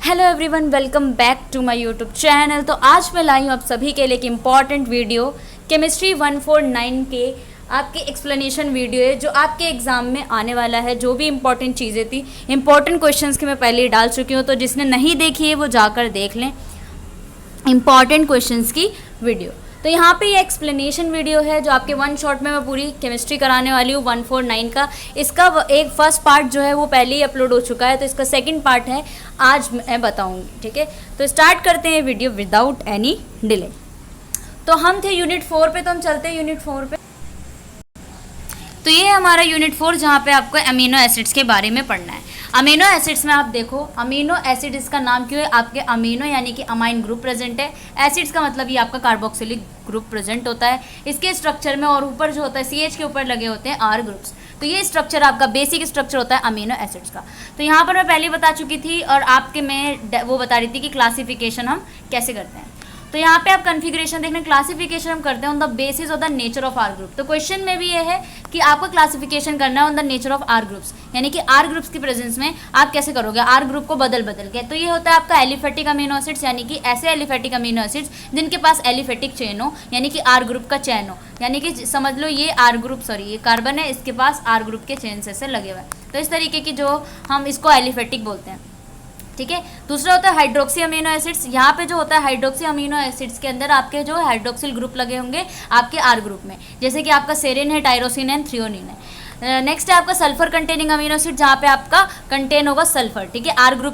Hello everyone, welcome back to my YouTube channel. तो आज मैं लाई हूँ आप सभी के लिए एक इम्पॉर्टेंट वीडियो केमिस्ट्री 149 के आपके एक्सप्लेनेशन वीडियो है जो आपके एग्ज़ाम में आने वाला है। जो भी इम्पॉर्टेंट चीज़ें थी, इम्पॉर्टेंट क्वेश्चंस के मैं पहले ही डाल चुकी हूँ, तो जिसने नहीं देखी है वो जाकर देख लें इम्पॉर्टेंट क्वेश्चंस की वीडियो। तो यहाँ पे ये एक्सप्लेनेशन वीडियो है जो आपके वन शॉट में मैं पूरी केमिस्ट्री कराने वाली हूँ 149 का। इसका एक फर्स्ट पार्ट जो है वो पहले ही अपलोड हो चुका है, तो इसका सेकंड पार्ट है आज मैं बताऊँगी। ठीक है, तो स्टार्ट करते हैं वीडियो विदाउट एनी डिले। तो हम थे यूनिट 4 पे, तो हम चलते हैं यूनिट 4 पे। तो ये है हमारा यूनिट 4 जहाँ पे आपको अमीनो एसिड्स के बारे में पढ़ना है। अमीनो एसिड्स में आप देखो, अमीनो एसिड इसका नाम क्यों है, आपके अमीनो यानी कि अमाइन ग्रुप प्रेजेंट है। एसिड्स का मतलब ये आपका कार्बोक्सिलिक ग्रुप प्रेजेंट होता है इसके स्ट्रक्चर में, और ऊपर जो होता है CH के ऊपर लगे होते हैं R ग्रुप्स। तो ये स्ट्रक्चर आपका बेसिक स्ट्रक्चर होता है अमीनो एसिड्स का। तो यहाँ पर मैं पहले बता चुकी थी और आपके मैं वो बता रही थी कि क्लासिफिकेशन हम कैसे करते हैं। तो यहाँ पे आप कन्फिग्रेशन देखना, क्लासिफिकेशन हम करते हैं on the basis of the nature of R group. तो क्वेश्चन में भी ये है कि आपको क्लासिफिकेशन करना है on the nature of R groups, यानी कि आर ग्रुप्स की प्रेजेंस में आप कैसे करोगे आर ग्रुप को बदल के। तो ये होता है आपका एलिफेटिक अमीनो एसिड्स, यानी कि ऐसे एलिफेटिक अमीनो एसिड्स जिनके पास एलिफेटिक चेन हो, यानी कि आर ग्रुप का चैन हो, यानी कि समझ लो ये आर ग्रुप, सॉरी ये कार्बन है, इसके पास आर ग्रुप के चेन से लगे हुए हैं। तो इस तरीके की जो हम इसको एलिफेटिक बोलते हैं। ठीक है, दूसरा होता है हाइड्रोक्सी अमीनो एसिड्स। यहाँ पे जो होता है हाइड्रोक्सी अमीनो एसिड्स के अंदर आपके जो हाइड्रोक्सिल ग्रुप लगे होंगे आपके आर ग्रुप में, जैसे कि आपका सेरिन है, टायरोसिन है, थ्रियोनिन है। नेक्स्ट है आपका सल्फर कंटेनिंग अमीनो एसिड, जहाँ पे आपका कंटेन होगा सल्फर। ठीक है, आर ग्रुप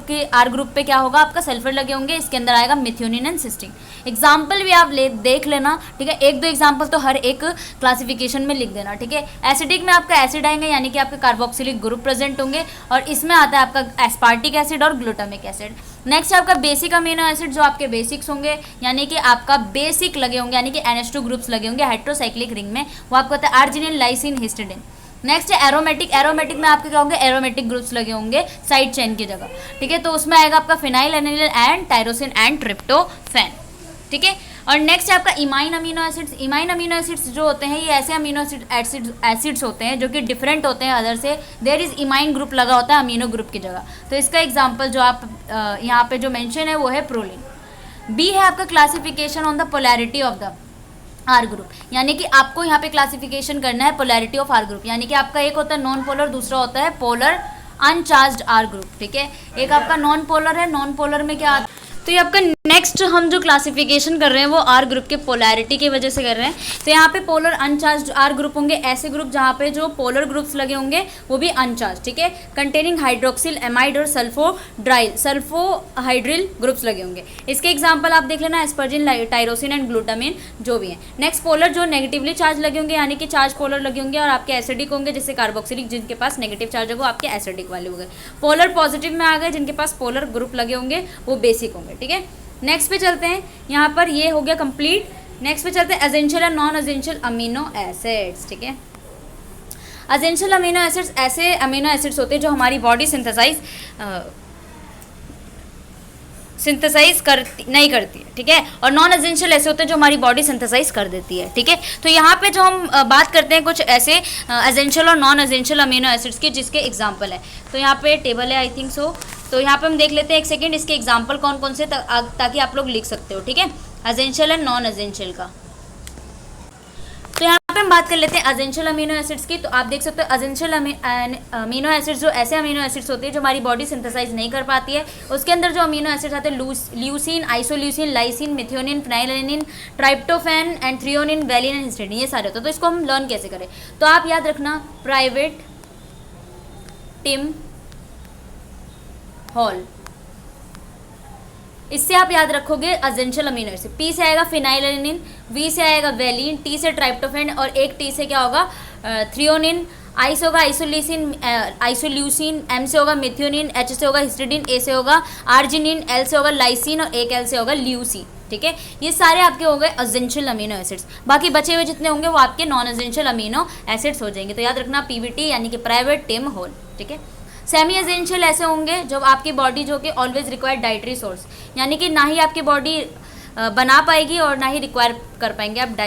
पे क्या होगा, आपका सल्फर लगे होंगे, इसके अंदर आएगा मिथ्योनिन एंड सिस्टीन। एग्जाम्पल भी आप देख लेना। ठीक है, एक दो एग्जाम्पल तो हर एक क्लासिफिकेशन में लिख देना। ठीक है, एसिडिक में आपका एसिड आएंगे, यानी कि आपके कार्बोक्सिलिक ग्रुप प्रेजेंट होंगे, और इसमें आता है आपका एस्पार्टिक एसिड और ग्लूटामिक एसिड। नेक्स्ट है आपका बेसिक अमीनो एसिड, जो आपके बेसिक्स होंगे, यानी कि आपका बेसिक लगे होंगे, यानी कि NH2 ग्रुप्स लगे होंगे हेट्रोसाइक्लिक रिंग में, वो आपको होता है आर्जिनिन, लाइसिन, हिस्टिडिन। नेक्स्ट है एरोमेटिक। एरोमेटिक में आपके क्या होंगे, एरोमेटिक ग्रुप्स लगे होंगे साइड चेन की जगह। ठीक है, तो उसमें आएगा आपका phenyl aniline and tyrosine and tryptophan. ठीक है, और नेक्स्ट है आपका imine amino acids. Imine amino acids जो होते हैं ये ऐसे अमीनो एसिड्स होते हैं जो कि डिफरेंट होते हैं अदर से। देयर इज इमाइन ग्रुप लगा होता है अमीनो ग्रुप की जगह। तो इसका एग्जांपल जो आप यहाँ पे जो मेंशन है वो है प्रोलिन। बी है आपका classification on the polarity of the R group, यानी कि आपको यहाँ पे क्लासिफिकेशन करना है पोलैरिटी ऑफ आर ग्रुप, यानी कि आपका एक होता है नॉन पोलर, दूसरा होता है पोलर अनचार्ज्ड आर ग्रुप। ठीक है, एक आपका नॉन पोलर है, नॉन पोलर में क्या, तो ये आपका नेक्स्ट हम जो क्लासिफिकेशन कर रहे हैं वो आर ग्रुप के पोलैरिटी की वजह से कर रहे हैं। तो यहाँ पे पोलर अनचार्ज आर ग्रुप होंगे, ऐसे ग्रुप जहाँ पे जो पोलर ग्रुप्स लगे होंगे वो भी अनचार्ज। ठीक है, कंटेनिंग हाइड्रोक्सिल एमाइड और सल्फोहाइड्रिल ग्रुप्स लगे होंगे। इसके एग्जाम्पल आप देख लेना, एस्पर्जिन, टायरोसिन एंड ग्लूटामिन जो भी है। नेक्स्ट पोलर जो नेगेटिवली चार्ज लगे होंगे, यानी कि चार्ज पोलर लगे होंगे, और आपके एसिडिक होंगे, जैसे कार्बोक्सिलिक जिनके पास नेगेटिव चार्ज होगा आपके एसिडिक वाले हो गए। पोलर पॉजिटिव में आ गए, जिनके पास पोलर ग्रुप लगे होंगे वो बेसिक होंगे। ठीक है, नेक्स्ट पे चलते हैं, यहाँ पर ये हो गया कंप्लीट। नेक्स्ट पे चलते हैं एसेंशियल और नॉन एसेंशियल अमीनो एसिड्स। ठीक है, एसेंशियल अमीनो एसिड्स ऐसे अमीनो एसिड्स होते हैं जो हमारी बॉडी सिंथेसाइज नहीं करती है। ठीक है, और नॉन एसेंशियल ऐसे होते हैं जो हमारी बॉडी सिंथेसाइज कर देती है। ठीक है, तो यहाँ पे जो हम बात करते हैं कुछ ऐसे एसेंशियल और नॉन एसेंशियल अमीनो एसिड्स की जिसके एग्जाम्पल है। तो यहाँ पे टेबल है आई थिंक सो, तो यहाँ पे हम देख लेते हैं एक सेकेंड इसके एग्जाम्पल कौन कौन से, ताकि आप लोग लिख सकते हो। ठीक है, एसेंशियल एंड नॉन एसेंशियल का। तो यहाँ पे हम बात कर लेते हैं एसेंशियल अमीनो एसिड्स की। तो आप देख सकते हो एसेंशियल अमीनो एसिड्स जो ऐसे अमीनो एसिड्स होते हैं जो हमारी बॉडी सिंथेसाइज नहीं कर पाती है। उसके अंदर जो अमीनो एसिड्स आते हैं leucine, isoleucine, lysine, methionine, phenylalanine, tryptophan and threonine, valine and histidine, ये सारे होते हैं। तो इसको हम लर्न कैसे करें, तो आप याद रखना प्राइवेट टिम हॉल, इससे आप याद रखोगे एसेंशियल अमीनो एसिड। पी से आएगा फिनाइलएलानिन, वी से आएगा वैलिन, टी से ट्राइप्टोफैन, और एक टी से क्या होगा थ्रियोनिन, आई से होगा आइसोल्यूसिन, एम से होगा मिथ्योनिन, एच से होगा हिस्टिडीन, ए से होगा आर्जिनिन, एल से होगा लाइसिन, और एक एल से होगा ल्यूसीन। ठीक है, ये सारे आपके हो गए एसेंशियल अमीनो एसिड्स। बाकी बचे हुए जितने होंगे वो आपके नॉन एसेंशियल अमीनो एसिड्स हो जाएंगे। तो याद रखना पीवीटी यानी कि प्राइवेट टिम होल। ठीक है, सेमी एसेंशियल ऐसे होंगे जब आपकी बॉडी जो कि ऑलवेज रिक्वायर्ड डाइटरी सोर्स, यानी कि ना ही आपकी बॉडी बना पाएगी और ना ही रिक्वायर कर पाएंगे आप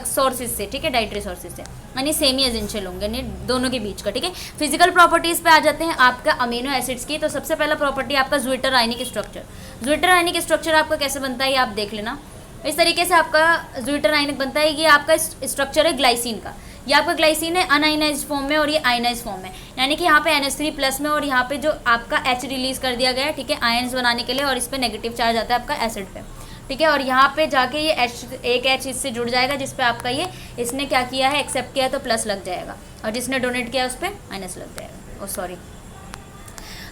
सोर्सेज से। ठीक है, डाइटरी सोर्सेज से। यानी सेमी एजेंशियल होंगे, यानी दोनों के बीच का, ठीक है। फिजिकल प्रॉपर्टीज़ पे आ जाते हैं आपका अमीनो एसिड्स की। तो सबसे पहला प्रॉपर्टी आपका ज्विटर आयनिक स्ट्रक्चर। ज्विटर आयनिक स्ट्रक्चर आपका कैसे बनता है ये आप देख लेना। इस तरीके से आपका ज्विटर आयनिक बनता है। ये आपका स्ट्रक्चर है ग्लाइसिन का। ये आपका ग्लाइसिन है अनआयनाइज्ड फॉर्म में और ये आयनाइज्ड फॉर्म में, यानी कि यहाँ पे NH3 प्लस में और यहाँ पे जो आपका H रिलीज कर दिया गया है, ठीक है, आयन्स बनाने के लिए, और इस पर नेगेटिव चार्ज आता है आपका एसिड पे, ठीक है। और यहाँ पे जाके ये एक H इससे जुड़ जाएगा, जिस पे आपका ये इसने क्या किया है, एक्सेप्ट किया है तो प्लस लग जाएगा, और जिसने डोनेट किया है उस पर माइनस लग जाएगा। ओ सॉरी।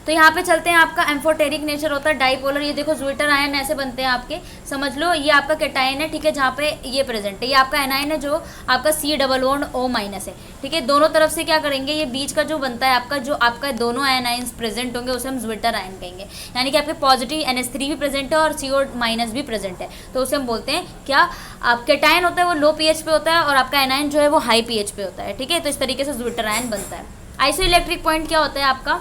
तो यहाँ पे चलते हैं, आपका एम्फोटेरिक नेचर होता है, डाईपोलर। ये देखो ज्विटर आयन ऐसे बनते हैं आपके, समझ लो। ये आपका कैटायन है, ठीक है, जहाँ पे ये प्रेजेंट है। ये आपका एनायन है जो आपका C+O- है, ठीक है। दोनों तरफ से क्या करेंगे, ये बीच का जो बनता है आपका, जो आपका दोनों आयनाइंस प्रेजेंट होंगे उसे हम ज्विटर आयन कहेंगे। यानी कि आपके पॉजिटिव NH3 भी प्रेजेंट है और CO- भी प्रेजेंट है, तो उसे हम बोलते हैं क्या, आप कैटायन होता है वो लो pH पे होता है और आपका एनायन जो है वो हाई pH पे होता है, ठीक है। तो इस तरीके से ज्विटर आयन बनता है। आइसोइलेक्ट्रिक पॉइंट क्या होता है आपका,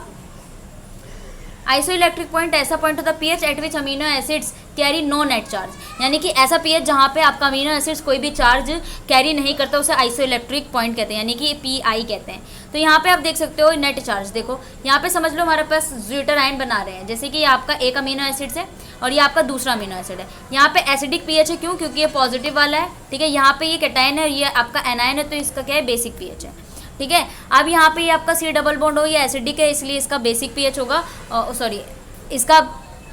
आइसोइलेक्ट्रिक पॉइंट ऐसा पॉइंट होता है pH at which amino acids carry no net charge, यानी कि ऐसा pH जहाँ पे आपका अमीनो एसिड्स कोई भी चार्ज कैरी नहीं करता, उसे आइसोइलेक्ट्रिक पॉइंट कहते हैं, यानी कि PI कहते हैं। तो यहाँ पे आप देख सकते हो नेट चार्ज, देखो यहाँ पे समझ लो हमारे पास ज्विटर आयन बना रहे हैं, जैसे कि ये आपका एक अमीनो एसिड्स है और ये आपका दूसरा अमीनो एसिड है। यहाँ पे एसिडिक pH है, क्यों, क्योंकि ये पॉजिटिव वाला है, ठीक है। यहाँ पे ये कैटायन है और ये आपका एनायन है, तो इसका क्या है, बेसिक pH है, ठीक है। अब यहाँ पे ये आपका C डबल बॉन्ड हो, ये एसिडिक है, इसलिए इसका बेसिक pH होगा, सॉरी इसका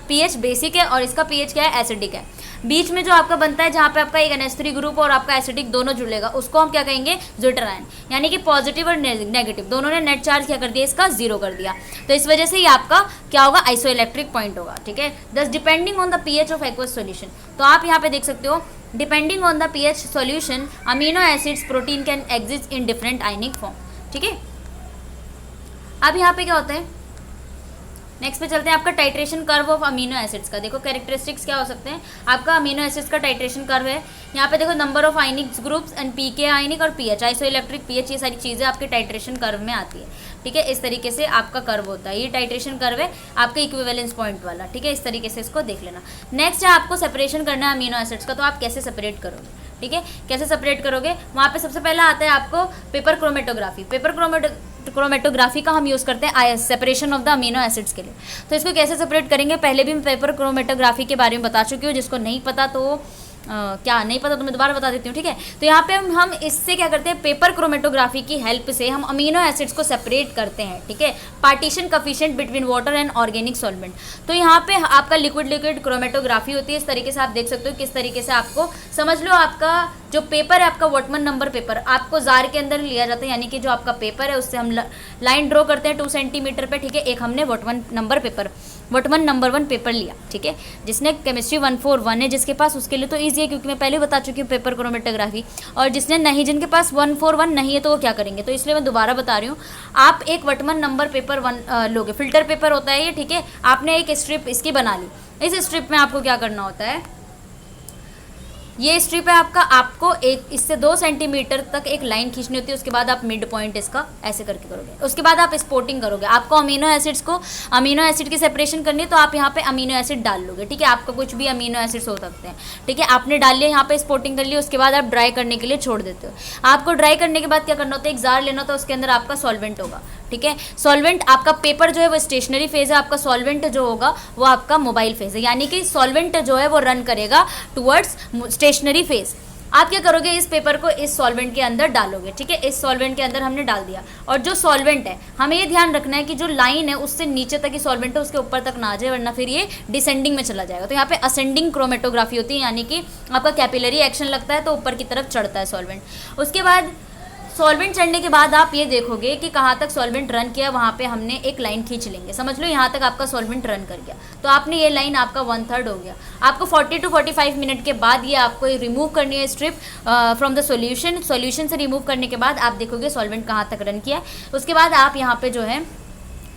pH बेसिक है और इसका pH क्या है, एसिडिक है। बीच में जो आपका बनता है, जहाँ पे आपका एक NH3 ग्रुप और आपका एसिडिक दोनों जुड़ेगा, उसको हम क्या कहेंगे, ज्विटर आयन। यानी कि पॉजिटिव और नेगेटिव दोनों ने नेट चार्ज क्या कर दिया, इसका 0 कर दिया, तो इस वजह से ये आपका क्या होगा, आइसोइलेक्ट्रिक पॉइंट होगा, ठीक है। दस depending on the pH of aqueous solution, तो आप यहाँ पे देख सकते हो, depending on the pH solution amino acids protein can exist in different ionic form, ठीक है। अब यहाँ पे क्या होता है, नेक्स्ट पे चलते हैं, आपका titration curve of amino acids का। देखो कैरेक्टरिस्टिक्स क्या हो सकते हैं, आपका अमीनो एसिड्स का टाइट्रेशन कर्व है। यहाँ पे देखो number of ionic groups and pK ionic और पीएच, आइसोइलेक्ट्रिक पीएच, ये सारी चीज़ें आपके टाइट्रेशन कर्व में आती है, ठीक है। इस तरीके से आपका कर्व होता है, ये टाइट्रेशन कर्व है आपका इक्विवेलेंस पॉइंट वाला, ठीक है। इस तरीके से इसको देख लेना। नेक्स्ट है आपको सेपरेशन करना है अमीनो एसिड्स का, तो आप कैसे सेपरेट करोगे, ठीक है, कैसे सेपरेट करोगे। वहाँ पे सबसे पहला आता है आपको पेपर क्रोमेटोग्राफी। पेपर क्रोमेटोग्राफी का हम यूज़ करते हैं separation of the amino acids के लिए। तो इसको कैसे सेपरेट करेंगे, पहले भी मैं पेपर क्रोमेटोग्राफी के बारे में बता चुकी हूँ, जिसको नहीं पता तो क्या नहीं पता तो मैं दोबारा बता देती हूँ, ठीक है। तो यहाँ पे हम इससे क्या करते हैं, पेपर क्रोमेटोग्राफी की हेल्प से हम अमीनो एसिड्स को सेपरेट करते हैं, ठीक है। Partition coefficient between water and organic solvent, तो यहाँ पे आपका लिक्विड क्रोमेटोग्राफी होती है। इस तरीके से आप देख सकते हो किस तरीके से, आपको समझ लो आपका जो पेपर है, आपका वॉटमन नंबर पेपर आपको जार के अंदर लिया जाता है, यानी कि जो आपका पेपर है उससे हम लाइन ड्रॉ करते हैं 2 सेंटीमीटर पे, ठीक है। एक हमने वॉटमन नंबर 1 पेपर लिया, ठीक है। जिसने केमिस्ट्री 141 है जिसके पास, उसके लिए तो ईजी है क्योंकि मैं पहले बता चुकी हूँ पेपर क्रोमेटोग्राफी। और जिसने नहीं, जिनके पास 141 नहीं है तो वो क्या करेंगे, तो इसलिए मैं दोबारा बता रही हूँ। आप एक वॉटमन नंबर पेपर 1 लोगे, फिल्टर पेपर होता है ये, ठीक है। आपने एक स्ट्रिप इसकी बना ली, इस स्ट्रिप में आपको क्या करना होता है, ये स्ट्रिप है आपको एक इससे 2 सेंटीमीटर तक एक लाइन खींचनी होती है। उसके बाद आप मिड पॉइंट इसका ऐसे करके करोगे, उसके बाद आप स्पोर्टिंग करोगे। आपको अमीनो एसिड की सेपरेशन करनी है, तो आप यहाँ पे अमीनो एसिड डाल लोगे, ठीक है। आपका कुछ भी अमीनो एसिड्स हो सकते हैं, ठीक है। आपने डाल लिया, यहाँ पे स्पोर्टिंग कर लिया, उसके बाद आप ड्राई करने के लिए छोड़ देते हो। आपको ड्राई करने के बाद क्या करना होता है, एक जार लेना होता है, उसके अंदर आपका सॉल्वेंट होगा, ठीक है। सॉल्वेंट, आपका पेपर जो है वो स्टेशनरी फेज है, आपका सॉल्वेंट जो होगा वो आपका मोबाइल फेज है, यानी कि सॉल्वेंट जो है वो रन करेगा टुवर्ड्स स्टेशनरी फेज। आप क्या करोगे, इस पेपर को इस सॉल्वेंट के अंदर डालोगे, ठीक है। इस सॉल्वेंट के अंदर हमने डाल दिया, और जो सॉल्वेंट है हमें ये ध्यान रखना है कि जो लाइन है उससे नीचे तक ही सॉल्वेंट है, उसके ऊपर तक ना आ जाए, वरना फिर ये डिसेंडिंग में चला जाएगा। तो यहाँ पे असेंडिंग क्रोमेटोग्राफी होती है, यानी कि आपका कैपिलरी एक्शन लगता है तो ऊपर की तरफ चढ़ता है सॉल्वेंट। उसके बाद सॉल्वेंट चढ़ने के बाद आप ये देखोगे कि कहाँ तक सॉल्वेंट रन किया, वहाँ पे हमने एक लाइन खींच लेंगे। समझ लो यहाँ तक आपका सॉल्वेंट रन कर गया, तो आपने ये लाइन आपका 1/3 हो गया। आपको 40 to 45 मिनट के बाद ये आपको रिमूव करनी है स्ट्रिप फ्रॉम द सॉल्यूशन से रिमूव करने के बाद आप देखोगे सॉल्वेंट कहाँ तक रन किया। उसके बाद आप यहाँ पे जो है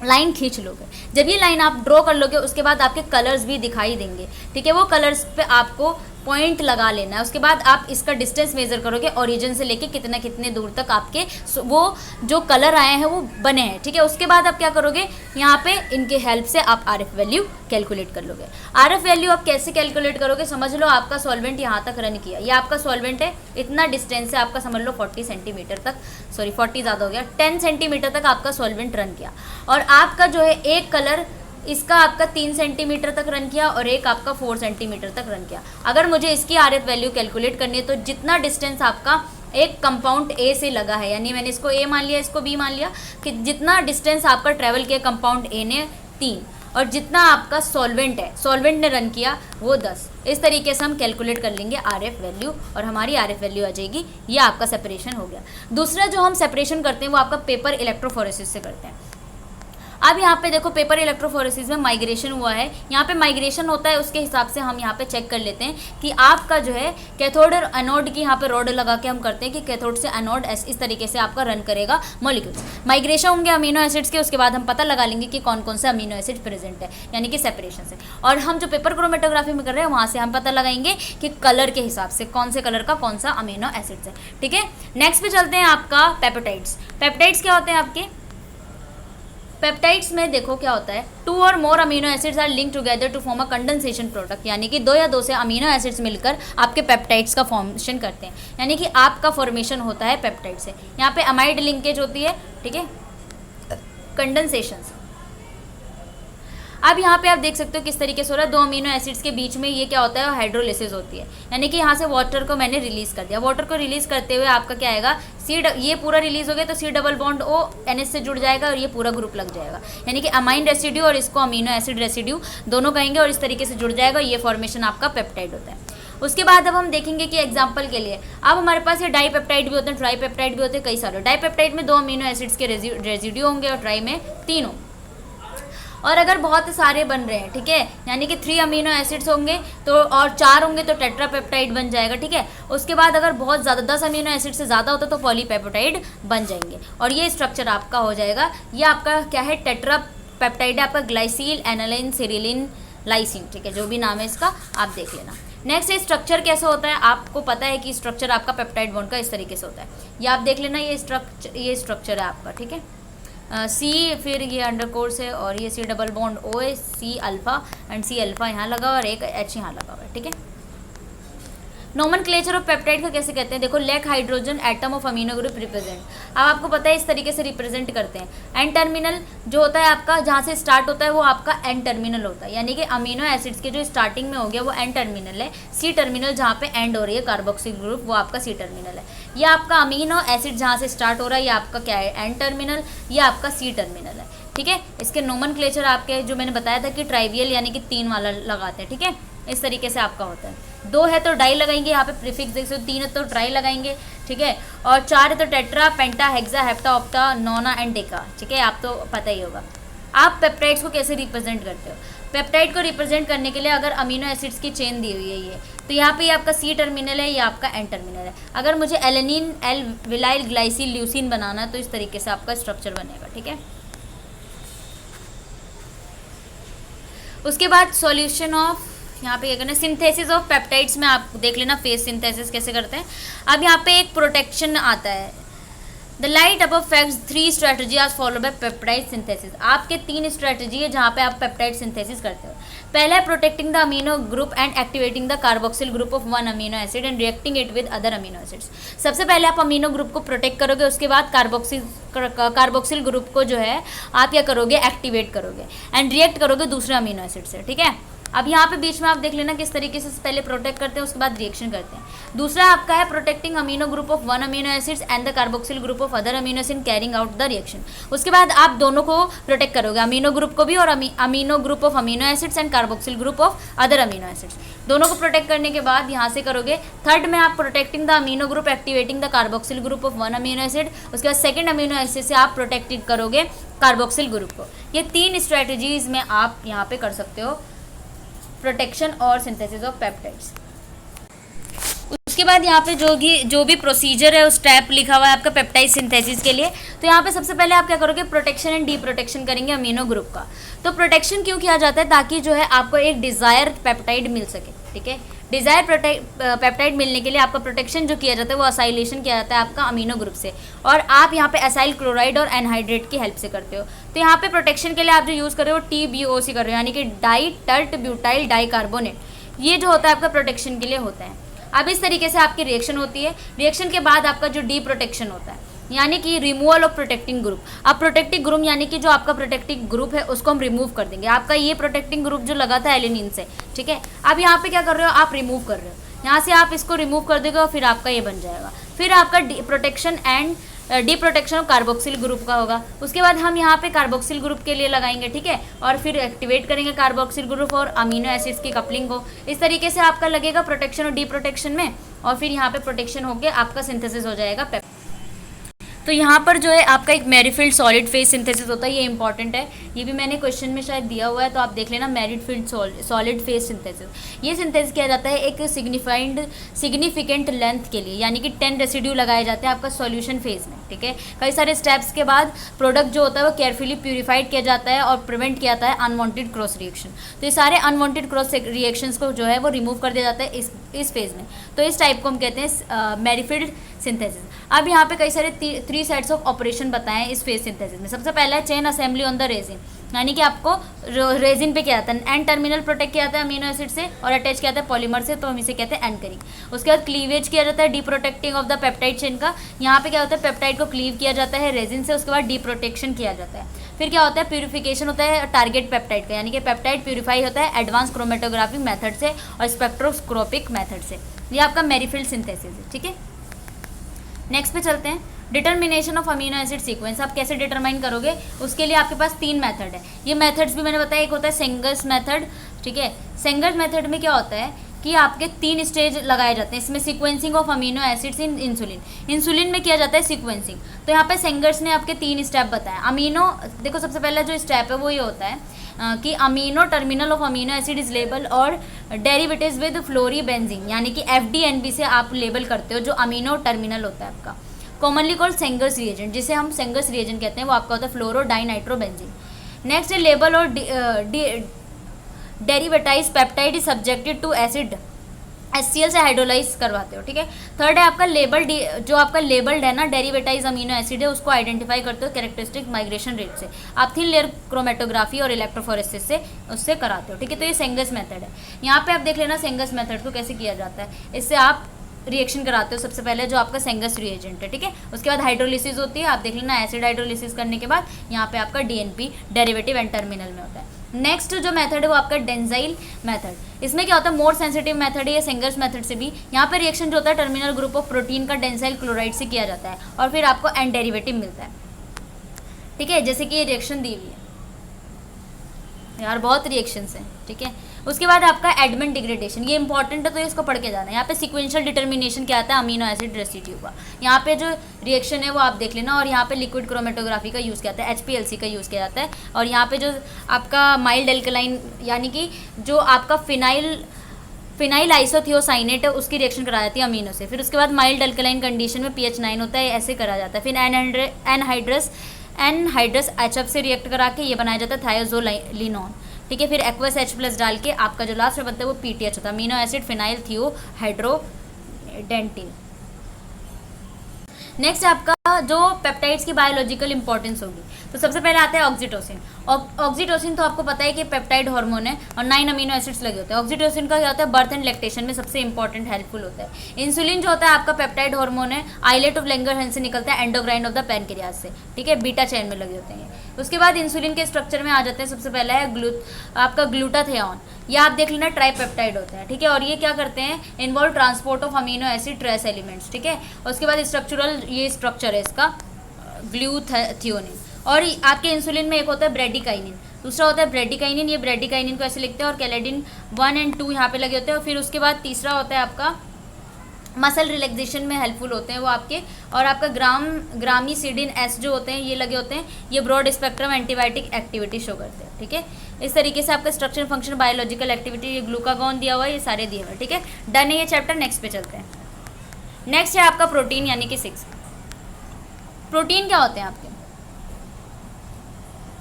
लाइन खींच लोगे। जब ये लाइन आप ड्रॉ कर लोगे उसके बाद आपके कलर्स भी दिखाई देंगे, ठीक है। वो कलर्स पे आपको पॉइंट लगा लेना है। उसके बाद आप इसका डिस्टेंस मेजर करोगे ओरिजिन से लेके कितना कितने दूर तक आपके वो जो कलर आए हैं वो बने हैं, ठीक है। उसके बाद आप क्या करोगे, यहाँ पे इनके हेल्प से आप RF वैल्यू कैलकुलेट कर लोगे। RF वैल्यू आप कैसे कैलकुलेट करोगे, समझ लो आपका सॉल्वेंट यहाँ तक रन किया, ये आपका सॉल्वेंट है, इतना डिस्टेंस है आपका, समझ लो 40 सेंटीमीटर तक, सॉरी 40 ज़्यादा हो गया, 10 सेंटीमीटर तक आपका सॉल्वेंट रन किया। और आपका जो है एक कलर इसका आपका 3 सेंटीमीटर तक रन किया और एक आपका 4 सेंटीमीटर तक रन किया। अगर मुझे इसकी RF वैल्यू कैलकुलेट करनी है तो जितना डिस्टेंस आपका एक कंपाउंड A से लगा है, यानी मैंने इसको A मान लिया, इसको B मान लिया, कि जितना डिस्टेंस आपका ट्रैवल किया कंपाउंड A ने 3, और जितना आपका सॉल्वेंट है, सॉल्वेंट ने रन किया वो 10। इस तरीके से हम कैलकुलेट कर लेंगे RF वैल्यू और हमारी RF वैल्यू आ जाएगी। ये आपका सेपरेशन हो गया। दूसरा जो हम सेपरेशन करते हैं वो आपका पेपर इलेक्ट्रोफोरेसिस से करते हैं। अब यहाँ पे देखो पेपर इलेक्ट्रोफोरेसिस में माइग्रेशन हुआ है, यहाँ पे माइग्रेशन होता है, उसके हिसाब से हम यहाँ पे चेक कर लेते हैं कि आपका जो है कैथोड और एनोड की यहाँ पे रॉड लगा के हम करते हैं कि कैथोड से एनोड इस तरीके से आपका रन करेगा मॉलिक्यूल्स। माइग्रेशन होंगे अमीनो एसिड्स के, उसके बाद हम पता लगा लेंगे कि कौन कौन से अमीनो एसिड प्रेजेंट है, यानी कि सेपरेशन से। और हम जो पेपर क्रोमेटोग्राफी में कर रहे हैं वहाँ से हम पता लगाएंगे कि कलर के हिसाब से कौन से कलर का कौन सा अमीनो एसिड्स है, ठीक है। नेक्स्ट पे चलते हैं आपका पेप्टाइड्स। पेप्टाइड्स क्या होते हैं आपके, पेप्टाइड्स में देखो क्या होता है, 2 और more amino acids are link together to form a condensation product, यानी कि 2 या 2 से अमीनो एसिड्स मिलकर आपके पेप्टाइड्स का फॉर्मेशन करते हैं, यानी कि आपका फॉर्मेशन होता है पेप्टाइड से। यहाँ पे अमाइड लिंकेज होती है, ठीक है, कंडेंसेशन से। अब यहाँ पे आप देख सकते हो किस तरीके से हो रहा है, 2 अमीनो एसिड्स के बीच में ये क्या होता है, हाइड्रोलिसिस होती है, यानी कि यहाँ से वाटर को मैंने रिलीज कर दिया। वाटर को रिलीज करते हुए आपका क्या आएगा, ये पूरा रिलीज हो गया तो C double bond O NH से जुड़ जाएगा और ये पूरा ग्रुप लग जाएगा, यानी कि अमाइन रेसिड्यू और इसको अमीनो एसिड रेसिड्यू दोनों कहेंगे और इस तरीके से जुड़ जाएगा। ये फॉर्मेशन आपका पेप्टाइड होता है। उसके बाद अब हम देखेंगे कि एग्जांपल के लिए अब हमारे पास ये डाईपेप्टाइड भी होते हैं, ट्राईपेप्टाइड भी होते हैं, कई सारे। डाईपेप्टाइड में 2 अमीनो एसिड्स के रेसिड्यू होंगे और ट्राई में 3 होंगे। और अगर बहुत सारे बन रहे हैं, ठीक है, यानी कि 3 अमीनो एसिड्स होंगे तो और 4 होंगे तो टेट्रापेप्टाइड बन जाएगा, ठीक है। उसके बाद अगर बहुत ज़्यादा 10 अमीनो एसिड से ज़्यादा होता तो पॉलीपेप्टाइड बन जाएंगे और ये स्ट्रक्चर आपका हो जाएगा। ये आपका क्या है, टेट्रापेप्टाइड है आपका, ग्लाइसिल, एनालिन, सिरिलिन, लाइसिन, ठीक है, जो भी नाम है इसका आप देख लेना। नेक्स्ट ये स्ट्रक्चर कैसे होता है, आपको पता है कि स्ट्रक्चर आपका पेप्टाइड बॉन्ड का इस तरीके से होता है, ये आप देख लेना। ये स्ट्रक्चर है आपका, ठीक है। C फिर ये अंडरकोर्स है और ये C डबल बॉन्ड O है, C alpha and C alpha यहाँ लगा हुआ और एक H यहाँ लगा हुआ है, ठीक है। नोमेनक्लेचर ऑफ पेप्टाइड का कैसे कहते हैं, देखो, lake hydrogen atom of amino group represent. अब आपको पता है इस तरीके से रिप्रेजेंट करते हैं। एन टर्मिनल जो होता है आपका, जहाँ से स्टार्ट होता है वो आपका एन टर्मिनल होता है, यानी कि अमीनो एसिड्स के जो स्टार्टिंग में हो गया वो एन टर्मिनल है। सी टर्मिनल जहाँ पे एंड हो रही है कार्बोक्सिल ग्रुप वो आपका सी टर्मिनल है। ये आपका अमीनो एसिड जहाँ से स्टार्ट हो रहा है ये आपका क्या है, एन टर्मिनल, ये आपका सी टर्मिनल है, ठीक है। इसके नोमेनक्लेचर आपके जो मैंने बताया था कि ट्राइवियल यानी कि 3 वाला लगाते हैं, ठीक है, इस तरीके से आपका होता है। 2 है तो डाई लगाएंगे, यहाँ पे प्रीफिक्स देख सकते हो, 3 है तो ट्राई लगाएंगे, ठीक है, और 4 है तो tetra, penta, hexa, hepta, octa, nona and deca, ठीक है, आप तो पता ही होगा। आप पेप्टाइड्स को कैसे रिप्रेजेंट करते हो, पेप्टाइड को रिप्रेजेंट करने के लिए अगर अमीनो एसिड्स की चेन दी हुई है ये, तो यहाँ पे ये आपका सी टर्मिनल है, ये आपका एन टर्मिनल है। अगर मुझे एलेनिन, एल विलाइल ग्लाइसिल ल्यूसिन बनाना है तो इस तरीके से आपका स्ट्रक्चर बनेगा, ठीक है। उसके बाद सॉल्यूशन ऑफ, यहाँ पे क्या करना है, सिंथेसिस ऑफ पेप्टाइड्स में आप देख लेना फेस सिंथेसिस कैसे करते हैं। अब यहाँ पे एक प्रोटेक्शन आता है, द लाइट अब facts 3 strategy are follow by peptide synthesis. आपके 3 स्ट्रेटजी है जहाँ पे आप पेप्टाइड सिंथेसिस करते हो। पहला है protecting the amino group and activating the carboxyl group of 1 amino acid and reacting it with other amino acids. सबसे पहले आप अमीनो ग्रुप को प्रोटेक्ट करोगे, उसके बाद कार्बोक्सिल ग्रुप को जो है आप क्या करोगे, एक्टिवेट करोगे एंड रिएक्ट करोगे दूसरे अमीनो एसिड से, ठीक है। अब यहाँ पे बीच में आप देख लेना किस तरीके से पहले प्रोटेक्ट करते हैं उसके बाद रिएक्शन करते हैं। दूसरा आपका है protecting amino group of 1 amino acids and the carboxyl group of other amino acid carrying out the reaction. उसके बाद आप दोनों को प्रोटेक्ट करोगे, अमीनो ग्रुप को भी और amino group of amino acids and carboxyl group of other amino acids, दोनों को प्रोटेक्ट करने के बाद यहाँ से करोगे। थर्ड में आप protecting the amino group activating the carboxyl group of 1 amino acid, उसके बाद सेकेंड अमीनो एसिड से आप प्रोटेक्ट करोगे कार्बोक्सिल ग्रुप को। ये 3 स्ट्रेटजीज में आप यहाँ पे कर सकते हो प्रोटेक्शन और सिंथेसिस ऑफ पेप्टाइड्स। उसके बाद यहाँ पे जो भी प्रोसीजर है उस स्टेप लिखा हुआ है आपका पेप्टाइड सिंथेसिस के लिए। तो यहाँ पे सबसे पहले आप क्या करोगे, प्रोटेक्शन एंड डी प्रोटेक्शन करेंगे अमीनो ग्रुप का। तो प्रोटेक्शन क्यों किया जाता है, ताकि जो है आपको एक डिज़ायर पेप्टाइड मिल सके, ठीक है। डिजायर पेप्टाइड मिलने के लिए आपका प्रोटेक्शन जो किया जाता है वो असाइलेशन किया जाता है आपका अमीनो ग्रुप से, और आप यहाँ पे असाइल क्लोराइड और एनहाइड्रेट की हेल्प से करते हो। तो यहाँ पे प्रोटेक्शन के लिए आप जो यूज़ कर रहे हो TBOC कर रहे हो, यानी कि डाई टर्ट ब्यूटाइल डाइकार्बोनेट, ये जो होता है आपका प्रोटेक्शन के लिए होता है। अब इस तरीके से आपकी रिएक्शन होती है। रिएक्शन के बाद आपका जो डी प्रोटेक्शन होता है, यानी कि रिमूवल ऑफ प्रोटेक्टिंग ग्रुप। अब प्रोटेक्टिंग ग्रुप यानी कि जो आपका प्रोटेक्टिंग ग्रुप है उसको हम रिमूव कर देंगे। आपका ये प्रोटेक्टिंग ग्रुप जो लगा था एलिनिन से, ठीक है, अब यहाँ पे क्या कर रहे हो, आप रिमूव कर रहे हो, यहाँ से आप इसको रिमूव कर दोगे और फिर आपका ये बन जाएगा। फिर आपका protection and D protection of carboxyl group का होगा। उसके बाद हम यहाँ पे कार्बोक्सिल ग्रुप के लिए लगाएंगे, ठीक है, और फिर एक्टिवेट करेंगे कार्बोक्सिल ग्रुप और अमीनो एसिड्स की कपलिंग को। इस तरीके से आपका लगेगा प्रोटेक्शन और डी प्रोटेक्शन में, और फिर यहाँ पे प्रोटेक्शन होकर आपका सिंथेसिस हो जाएगा। तो यहाँ पर जो है आपका एक मैरीफील्ड सॉलिड फेज सिंथेसिस होता है, ये इंपॉर्टेंट है, ये भी मैंने क्वेश्चन में शायद दिया हुआ है, तो आप देख लेना, मैरीफील्ड सॉलिड फेज सिंथेसिस। ये सिंथेसिस किया जाता है एक सिग्निफिकेंट लेंथ के लिए, यानी कि 10 रेसिड्यू लगाए जाते हैं आपका सॉल्यूशन फेज में, ठीक है। कई सारे स्टेप्स के बाद प्रोडक्ट जो होता है वो केयरफुली प्यूरिफाइड किया जाता है और प्रिवेंट किया जाता है अनवांटेड क्रॉस रिएक्शन। तो ये सारे अनवांटेड क्रॉस रिएक्शंस को जो है वो रिमूव कर दिया जाता है इस फेज में। तो इस टाइप को हम कहते हैं मैरीफील्ड सिंथेसिस। अब यहाँ पे कई सारे 3 सेट्स ऑफ ऑपरेशन बताएं इस फेज सिंथेसिस में। सबसे पहला है chain assembly on the resin, यानी कि आपको रेजिन पे किया जाता है, एन टर्मिनल प्रोटेक्ट किया जाता है अमीनो एसिड से और अटैच किया जाता है पॉलीमर से, तो हम इसे कहते हैं एनकरिंग। उसके बाद क्लीवेज किया जाता है D protecting of the peptide chain का। यहाँ पे क्या होता है, पेप्टाइड को क्लीव किया जाता है रेजिन से, उसके बाद डी प्रोटेक्शन किया जाता है। फिर क्या होता है, प्यूरिफिकेशन होता है टारगेट पेप्टाइड का, यानी कि पेप्टाइड प्यूरिफाई होता है एडवांस क्रोमेटोग्राफिक मेथड से और स्पेक्ट्रोस्कोपिक मेथड से। ये आपका मैरीफील्ड सिंथेसिस है, ठीक है। नेक्स्ट पे चलते हैं, determination of amino acid sequence. आप कैसे डिटरमाइन करोगे, उसके लिए आपके पास 3 मेथड है। ये मेथड्स भी मैंने बताया, एक होता है सेंगर्स मेथड, ठीक है। सेंगर्स मेथड में क्या होता है कि आपके 3 स्टेज लगाए जाते हैं इसमें, sequencing of amino acids in insulin में किया जाता है सीक्वेंसिंग। तो यहाँ पे सेंगर्स ने आपके 3 स्टेप बताया। अमीनो, देखो सबसे पहला जो स्टेप है वो ये होता है कि amino terminal of amino acid is label और डेरिवेटिव्स विद फ्लोरीबेंजीन, यानी कि FDNB से आप लेबल करते हो जो अमीनो टर्मिनल होता है आपका, कॉमनली कॉल्ड सेंगर्स रिएजेंट, जिसे हम सेंगर्स रिएजेंट कहते हैं, वो आपका होता है फ्लोरो डाइनाइट्रोबेंजीन। नेक्स्ट है लेबल और derivatize peptide is subjected to acid HCl से हाइड्रोलाइज करवाते हो, ठीक है। थर्ड है आपका लेबल, जो आपका लेबल्ड है ना डेरिवेटाइज अमीनो एसिड है, उसको आइडेंटिफाई करते हो कैरेक्टरिस्टिक माइग्रेशन रेट से। आप थिन लेयर क्रोमेटोग्राफी और इलेक्ट्रोफोरेसिस से उससे कराते हो, ठीक है। तो ये सेंगर्स मेथड है। यहाँ पे आप देख लेना सेंगर्स मेथड को कैसे किया जाता है। इससे आप रिएक्शन कराते हो सबसे पहले जो आपका सेंगर्स रिएजेंट है, ठीक है। उसके बाद हाइड्रोलिसिस होती है, आप देख लेना एसिड हाइड्रोलिसिस करने के बाद यहाँ पे आपका DNP डेरिवेटिव एंड टर्मिनल में होता है। नेक्स्ट जो मेथड है वो आपका डेंजाइल मेथड। इसमें क्या होता है, मोर सेंसिटिव मेथड है ये सेंगर्स मेथड से भी। यहाँ पे रिएक्शन जो होता है टर्मिनल ग्रुप ऑफ प्रोटीन का डेंजाइल क्लोराइड से किया जाता है और फिर आपको एंड डेरिवेटिव मिलता है, ठीक है। जैसे कि ये रिएक्शन दी हुई है यार, बहुत रिएक्शंस हैं, ठीक है। उसके बाद आपका एडमेंट डिग्रेडेशन, ये इंपॉर्टेंट है तो इसको पढ़ के जाना है। यहाँ पे सीक्वेंशियल डिटर्मिनेशन क्या आता है अमीनो एसिड रेसिड्यू का। यहाँ पे जो रिएक्शन है वो आप देख लेना, और यहाँ पे लिक्विड क्रोमेटोग्राफी का यूज़ किया जाता है, HPLC का यूज़ किया जाता है। और यहाँ पे जो आपका माइल्ड एल्कलाइन, यानी कि जो आपका फिनाइल आइसोथियोसाइनेट है उसकी रिएक्शन कराई जाती है अमीनो से। फिर उसके बाद माइल्ड एल्कलाइन कंडीशन में pH 9 होता है, ऐसे करा जाता है। फिर एनहाइड्रस HF से रिएक्ट करा के ये बनाया जाता है थायोजोलिनॉन, ठीक है। फिर एक्वस H+ डाल के आपका जो लास्ट में बनता है वो PTH होता है, अमीनो एसिड फिनाइल थियोहाइड्रोडेंटिन। नेक्स्ट आपका जो पेप्टाइड्स की बायोलॉजिकल इंपॉर्टेंस होगी, तो सबसे पहले आता है ऑक्सीटोसिन। ऑक्सीटोसिन तो आपको पता है कि पेप्टाइड हार्मोन है और 9 अमीनो एसिड्स लगे होते हैं। ऑक्सीटोसिन का क्या होता है, बर्थ एंड लैक्टेशन में सबसे इंपॉर्टेंट हेल्पफुल होता है। इंसुलिन जो होता है आपका पेप्टाइड हार्मोन है, आइलेट ऑफ लैंगरहैंस से निकलता है एंडोक्राइन ऑफ द पैनक्रियाज से, ठीक है, बीटा चेन में लगे होते हैं। उसके बाद इंसुलिन के स्ट्रक्चर में आ जाते हैं। सबसे पहला है आपका ग्लूटाथियोन, ये आप देख लेना ट्राइपेप्टाइड होते हैं, ठीक है। और ये क्या करते हैं, involve transport of amino acid trace elements, ठीक है। उसके बाद स्ट्रक्चरल ये स्ट्रक्चर है इसका ग्लूटाथियोनिन। और आपके इंसुलिन में एक होता है ब्रेडिकाइनिन, दूसरा होता है ब्रेडिकाइनिन, ये ब्रेडिकाइनिन को ऐसे लिखते हैं, और कैलेडिन 1 और 2 यहाँ पे लगे होते हैं। और फिर उसके बाद तीसरा होता है आपका मसल रिलैक्सेशन में हेल्पफुल होते हैं वो आपके, और आपका ग्रामीसिडिन S जो होते हैं ये लगे होते हैं, ये broad spectrum antibiotic activity show करते हैं, ठीक है। इस तरीके से आपका स्ट्रक्चर फंक्शन बायोलॉजिकल एक्टिविटी, ये ग्लूकागॉन दिया हुआ है, ये सारे दिए हुए हैं, ठीक है। डन है ये चैप्टर। नेक्स्ट पे चलते हैं। नेक्स्ट है आपका प्रोटीन, यानी कि 6। प्रोटीन क्या होते हैं आपके,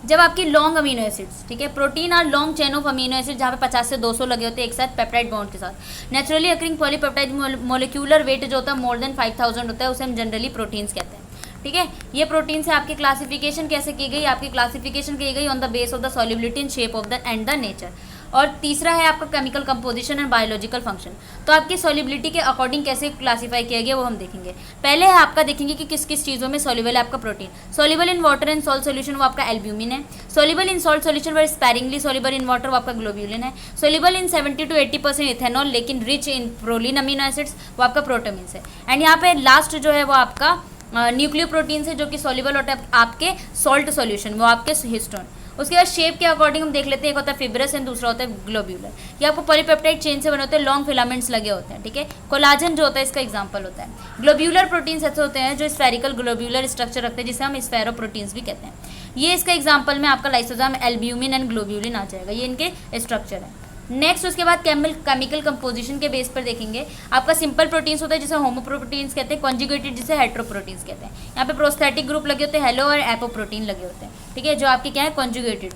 जब आपकी लॉन्ग अमीनो एसिड्स, ठीक है, protein are long chain of amino acid जहाँ पे 50 से 200 लगे होते हैं एक साथ पेप्टाइड बॉन्ड के साथ। Naturally occurring polypeptide molecular weight जो होता है मोर देन 5000 होता है, उसे हम जनरली प्रोटीन्स कहते हैं। ठीक है, ये प्रोटीन से आपकी क्लासिफिकेशन कैसे की गई, आपकी क्लासिफिकेशन की गई on the base of the solubility and shape of the end the nature. और तीसरा है आपका chemical composition and biological function. तो आपकी सॉल्युबिलिटी के अकॉर्डिंग कैसे क्लासीफाई किया गया वो हम देखेंगे। पहले है आपका देखेंगे कि किस किस चीज़ों में सॉल्युबल है आपका protein. Soluble in water and salt solution वो आपका एल्ब्यूमिन है। Soluble in salt solution were sparingly soluble in water वो आपका ग्लोब्यूलिन है। सॉल्युबल इन 70 to 80% इथेनॉल लेकिन rich in proline amino acids वो आपका प्रोटामिन्स है। एंड यहाँ पे लास्ट जो है वो आपका न्यूक्लियो प्रोटीन है जो कि सॉल्युबल होता है आपके सॉल्ट सॉल्यूशन, वो आपके हिस्टोन। उसके बाद शेप के अकॉर्डिंग हम देख लेते हैं, एक होता है फिब्रस एंड दूसरा होता है ग्लोब्यूलर। ये आपको पॉलीपेप्टाइड चेन से बने होते हैं, लॉन्ग फिलामेंट्स लगे होते हैं। ठीक है, कोलाजन जो होता है इसका एग्जांपल होता है। ग्लोब्यूलर प्रोटीन्स ऐसे होते हैं जो स्फेरिकल ग्लोब्यूलर स्ट्रक्चर रखते हैं जिसे हम स्फेरोप्रोटीन्स भी कहते हैं। ये इसका एग्जाम्पल में आपका लाइसोजाइम एल्ब्यूमिन एंड ग्लोब्यूलिन आ जाएगा, ये इनके स्ट्रक्चर है। नेक्स्ट उसके बाद केमिकल कंपोजिशन के बेस पर देखेंगे। आपका सिंपल प्रोटीन्स होता है जिसे होमोप्रोटीन्स कहते हैं, कॉन्जुगेटेड जिसे हेट्रोप्रोटीन्स कहते हैं। यहाँ पे प्रोस्थेटिक ग्रुप लगे होते हैं, हेलो और एपोप्रोटीन लगे होते हैं। ठीक है, जो आपके क्या है कॉन्जुगेटेड।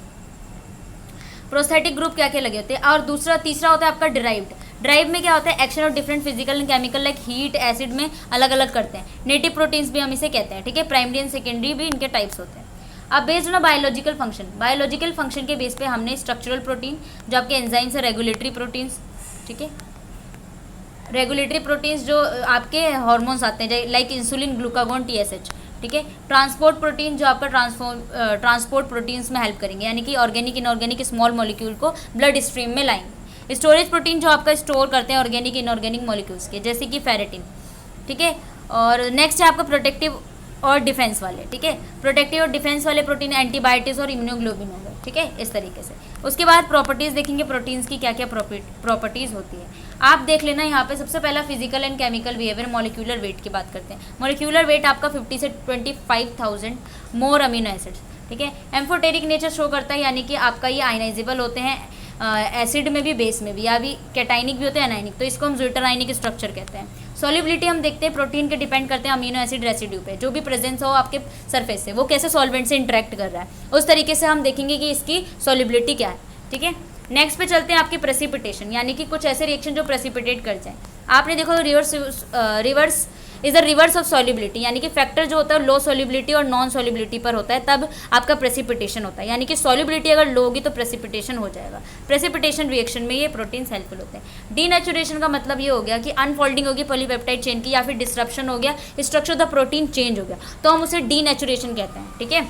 प्रोस्थेटिक ग्रुप क्या क्या लगे होते हैं। और तीसरा होता है आपका डिराइव्ड। ड्राइव में क्या होता है, action of different physical and chemical like heat acid में अलग अलग करते हैं। नेटिव प्रोटीन्स भी हम इसे कहते हैं। ठीक है, प्राइमरी एंड सेकेंडरी भी इनके टाइप्स होते हैं। अब बेस्ड ऑन बायोलॉजिकल फंक्शन के बेस पे हमने स्ट्रक्चरल प्रोटीन जो आपके एंजाइम्स है, रेगुलेटरी प्रोटीन्स, ठीक है, रेगुलेटरी प्रोटीन्स जो आपके हार्मोन्स आते हैं लाइक इंसुलिन, ग्लूकागोन, TSH। ठीक है, ट्रांसपोर्ट प्रोटीन जो आपका ट्रांसपोर्ट प्रोटीन्स में हेल्प करेंगे, यानी कि ऑर्गेनिक इनऑर्गेनिक स्मॉल मॉलिक्यूल को ब्लड स्ट्रीम में लाएंगे। स्टोरेज प्रोटीन जो आपका स्टोर करते हैं ऑर्गेनिक इनऑर्गेनिक मॉलिक्यूल्स के, जैसे कि फेरेटिन। ठीक है, और नेक्स्ट है आपका प्रोटेक्टिव और डिफेंस वाले। ठीक है, प्रोटेक्टिव और डिफेंस वाले प्रोटीन एंटीबायोटिक्स और इम्यूनोग्लोबिन हो गए। ठीक है, इस तरीके से। उसके बाद प्रॉपर्टीज़ देखेंगे, प्रोटीन्स की क्या क्या प्रॉपर्टीज़ होती है। आप देख लेना यहाँ पे सबसे पहला physical and chemical behaviour, molecular weight की बात करते हैं। मॉलिक्यूलर वेट आपका 50 से 25,000 मोर अमीनो एसिड्स। ठीक है, एम्फोटेरिक नेचर शो करता है, यानी कि आपका ये आयनाइजेबल होते हैं एसिड में भी, बेस में भी, या भी कैटाइनिक भी होते हैं अनाइनिक, तो इसको हम ज्विटराइनिक स्ट्रक्चर कहते हैं। सॉल्युबिलिटी हम देखते हैं प्रोटीन के डिपेंड करते हैं अमीनो एसिड रेसिड्यू पे, जो भी प्रेजेंस हो आपके सरफेस से, वो कैसे सॉल्वेंट से इंटरेक्ट कर रहा है, उस तरीके से हम देखेंगे कि इसकी सॉल्युबिलिटी क्या है। ठीक है, नेक्स्ट पे चलते हैं आपके प्रेसिपिटेशन, यानी कि कुछ ऐसे रिएक्शन जो प्रेसिपिटेट कर जाए। आपने देखो reverse is the reverse of solubility, यानी कि फैक्टर जो होता है लो सॉल्युबिलिटी और नॉन सॉल्युबिलिटी पर होता है, तब आपका प्रेसिपिटेशन होता है। यानी कि सॉल्युबिलिटी अगर लो होगी तो प्रेसिपिटेशन हो जाएगा। प्रेसिपिटेशन रिएक्शन में ये प्रोटीन्स हेल्पफुल होते हैं। डीनेचुरेशन का मतलब ये हो गया कि अनफोल्डिंग होगी पॉलीपेप्टाइड चेन की, या फिर डिस्ट्रप्शन हो गया, structure of the protein change हो गया, तो हम उसे डीनेचुरेशन कहते हैं। ठीक है,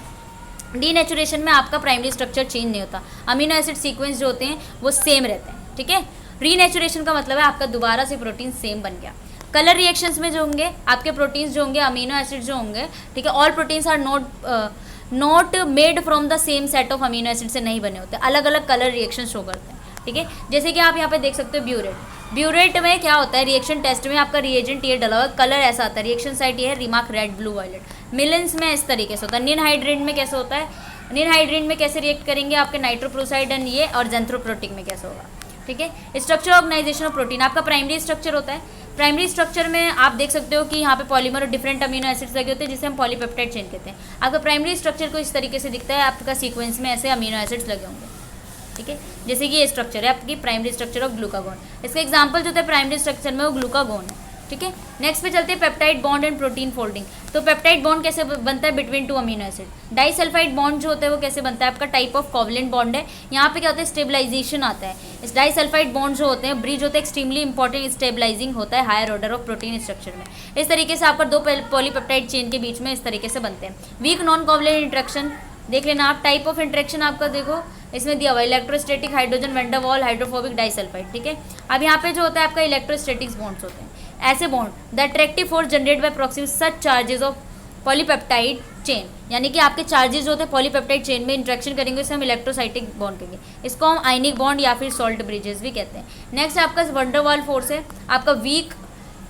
डीनेचुरेशन में आपका प्राइमरी स्ट्रक्चर चेंज नहीं होता, अमीनो एसिड सीक्वेंस जो होते हैं वो सेम रहते हैं। ठीक है, रीनेचुरेशन का मतलब है आपका दोबारा से प्रोटीन सेम बन गया। कलर रिएक्शंस में जो होंगे आपके प्रोटीन्स जो होंगे, अमीनो एसिड जो होंगे, ठीक है, all proteins are not made from the same set of amino acid से नहीं बने होते, अलग अलग कलर रिएक्शन शो करते हैं। ठीक है, जैसे कि आप यहाँ पे देख सकते हो ब्यूरेट में क्या होता है, रिएक्शन टेस्ट में आपका रिएजेंट ये डला हुआ, कलर ऐसा आता है, रिएक्शन साइट ये है, रिमार्क रेड, ब्लू, वायलेट। मिलेंस में इस तरीके से होता है। निनहाइड्रेट में कैसे होता है, निनहाइड्रेट में कैसे रिएक्ट करेंगे आपके नाइट्रोप्रोसाइड एंड ये, और जेंथ्रोप्रोटिक में कैसे होगा। ठीक है, स्ट्रक्चर ऑर्गेनाइजेशन ऑफ प्रोटीन आपका प्राइमरी स्ट्रक्चर होता है। प्राइमरी स्ट्रक्चर में आप देख सकते हो कि यहाँ पे पॉलीमर और डिफरेंट अमीनो एसिड्स लगे होते हैं जिसे हम पॉलीपेप्टाइड चेन कहते हैं। आपका प्राइमरी स्ट्रक्चर को इस तरीके से दिखता है, आपका सीक्वेंस में ऐसे अमीनो एसिड्स लगे होंगे। ठीक है, जैसे कि ये स्ट्रक्चर है आपकी प्राइमरी स्ट्रक्चर ऑफ ग्लूकागोन, इसका एग्जांपल जो होता है प्राइमरी स्ट्रक्चर में वो ग्लूकागोन है। ठीक है, नेक्स्ट पे चलते हैं peptide bond and protein folding. तो पेप्टाइड बॉन्ड कैसे बनता है between two amino acid. Disulphide bond जो होता है वो कैसे बनता है, आपका टाइप ऑफ कोवलेंट बॉन्ड है। यहाँ पे क्या होता है, स्टेबलाइजेशन आता है। इस डाइसल्फाइड बॉन्ड जो होते हैं, ब्रिज होता है, एक्सट्रीमली इंपॉर्टेंट स्टेबलाइजिंग होता है higher order of protein structure में। इस तरीके से आपका दो पॉलीपेप्टाइड चेन के बीच में इस तरीके से बनते हैं। वीक नॉन कोवलेंट इंट्रैक्शन देख लेना आप, टाइप ऑफ इंट्रैक्शन आपका देखो इसमें दिया हुआ इलेक्ट्रोस्टैटिक, हाइड्रोजन वैंडरवाल, हाइड्रोफोबिक, डाइसल्फाइड। ठीक है, अब यहाँ पे जो होता है आपका इलेक्ट्रोस्टैटिक्स बॉन्ड्स होते हैं, ऐसे bond the attractive force generate by proximity such charges of polypeptide chain, यानी कि आपके चार्जेस जो होते हैं पॉलीपेप्टाइड चेन में इंट्रैक्शन करेंगे, इसे हम इलेक्ट्रोसाइटिक बॉन्ड कहेंगे। इसको हम आयनिक बॉन्ड या फिर सॉल्ट ब्रिजेस भी कहते हैं। नेक्स्ट आपका वंडरवाल फोर्स है, आपका वीक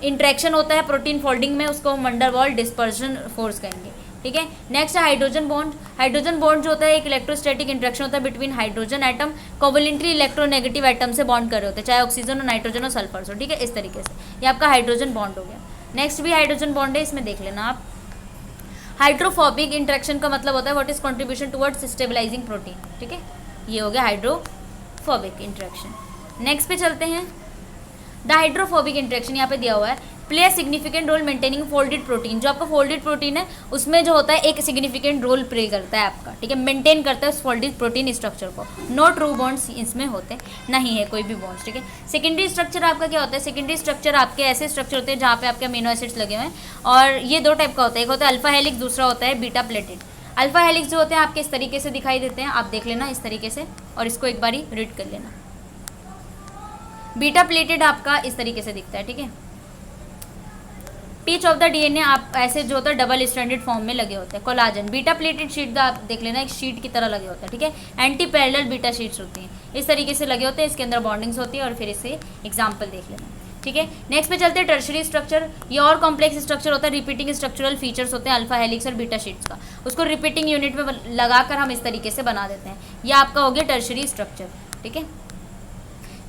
इंट्रैक्शन होता है प्रोटीन फोल्डिंग में, उसको हम वंडरवाल डिस्पर्शन फोर्स कहेंगे। ठीक है, नेक्स्ट है हाइड्रोजन बॉन्ड। हाइड्रोजन बॉन्ड जो होता है एक इलेक्ट्रोस्टैटिक इंट्रैक्शन होता है between hydrogen atom covalently electronegative atom से बॉन्ड कर रहे होते हैं, चाहे ऑक्सीजन और नाइट्रोजन और सल्फर से। ठीक है, इस तरीके से ये आपका हाइड्रोजन बॉन्ड हो गया। नेक्स्ट भी हाइड्रोजन बॉन्ड है, इसमें देख लेना आप। हाइड्रोफोबिक इंटरेक्शन का मतलब होता है what is contribution towards stabilizing protein, ठीक है, ये हो गया हाइड्रोफोबिक इंटरेक्शन। नेक्स्ट पे चलते हैं, द हाइड्रोफोबिक इंटरेक्शन यहाँ पे दिया हुआ है play a significant role maintaining folded protein, जो आपका फोल्डेड प्रोटीन है उसमें जो होता है एक सिग्निफिकेंट रोल प्ले करता है आपका, ठीक है, मेंटेन करता है उस फोल्डेड प्रोटीन स्ट्रक्चर को। नो ट्रू बॉन्ड्स इसमें होते नहीं है कोई भी बॉन्ड्स, ठीक है। सेकेंडरी स्ट्रक्चर आपका क्या होता है, सेकेंडरी स्ट्रक्चर आपके ऐसे स्ट्रक्चर होते हैं जहाँ पे आपके अमीनो एसिड्स लगे हुए हैं, और ये दो टाइप का होता है, एक होता है अल्फा हेलिक्स, दूसरा होता है बीटा प्लेटेड। अल्फा हेलिक्स जो होते हैं आपके इस तरीके से दिखाई देते हैं, आप देख लेना इस तरीके से, और इसको एक बारी रीड कर लेना। बीटा प्लेटेड आपका इस तरीके से दिखता है, ठीक है। पिच ऑफ द डीएनए आप ऐसे जो होता है डबल स्टैंडर्ड फॉर्म में लगे होते हैं। कोलाजन बीटा प्लेटेड शीट आप देख लेना, एक शीट की तरह लगे होते हैं, ठीक है। एंटी पैरेलल बीटा शीट्स होती हैं, इस तरीके से लगे होते हैं, इसके अंदर बॉन्डिंग्स होती है, और फिर इसे एग्जाम्पल देख लेना, ठीक है। नेक्स्ट पे चलते हैं टर्शरी स्ट्रक्चर, ये और कॉम्प्लेक्स स्ट्रक्चर होता है, रिपीटिंग स्ट्रक्चरल फीचर्स होते हैं अल्फा हेलिक्स और बीटा शीट्स का, उसको रिपीटिंग यूनिट में लगाकर हम इस तरीके से बना देते हैं, ये आपका हो गया टर्शरी स्ट्रक्चर, ठीक है।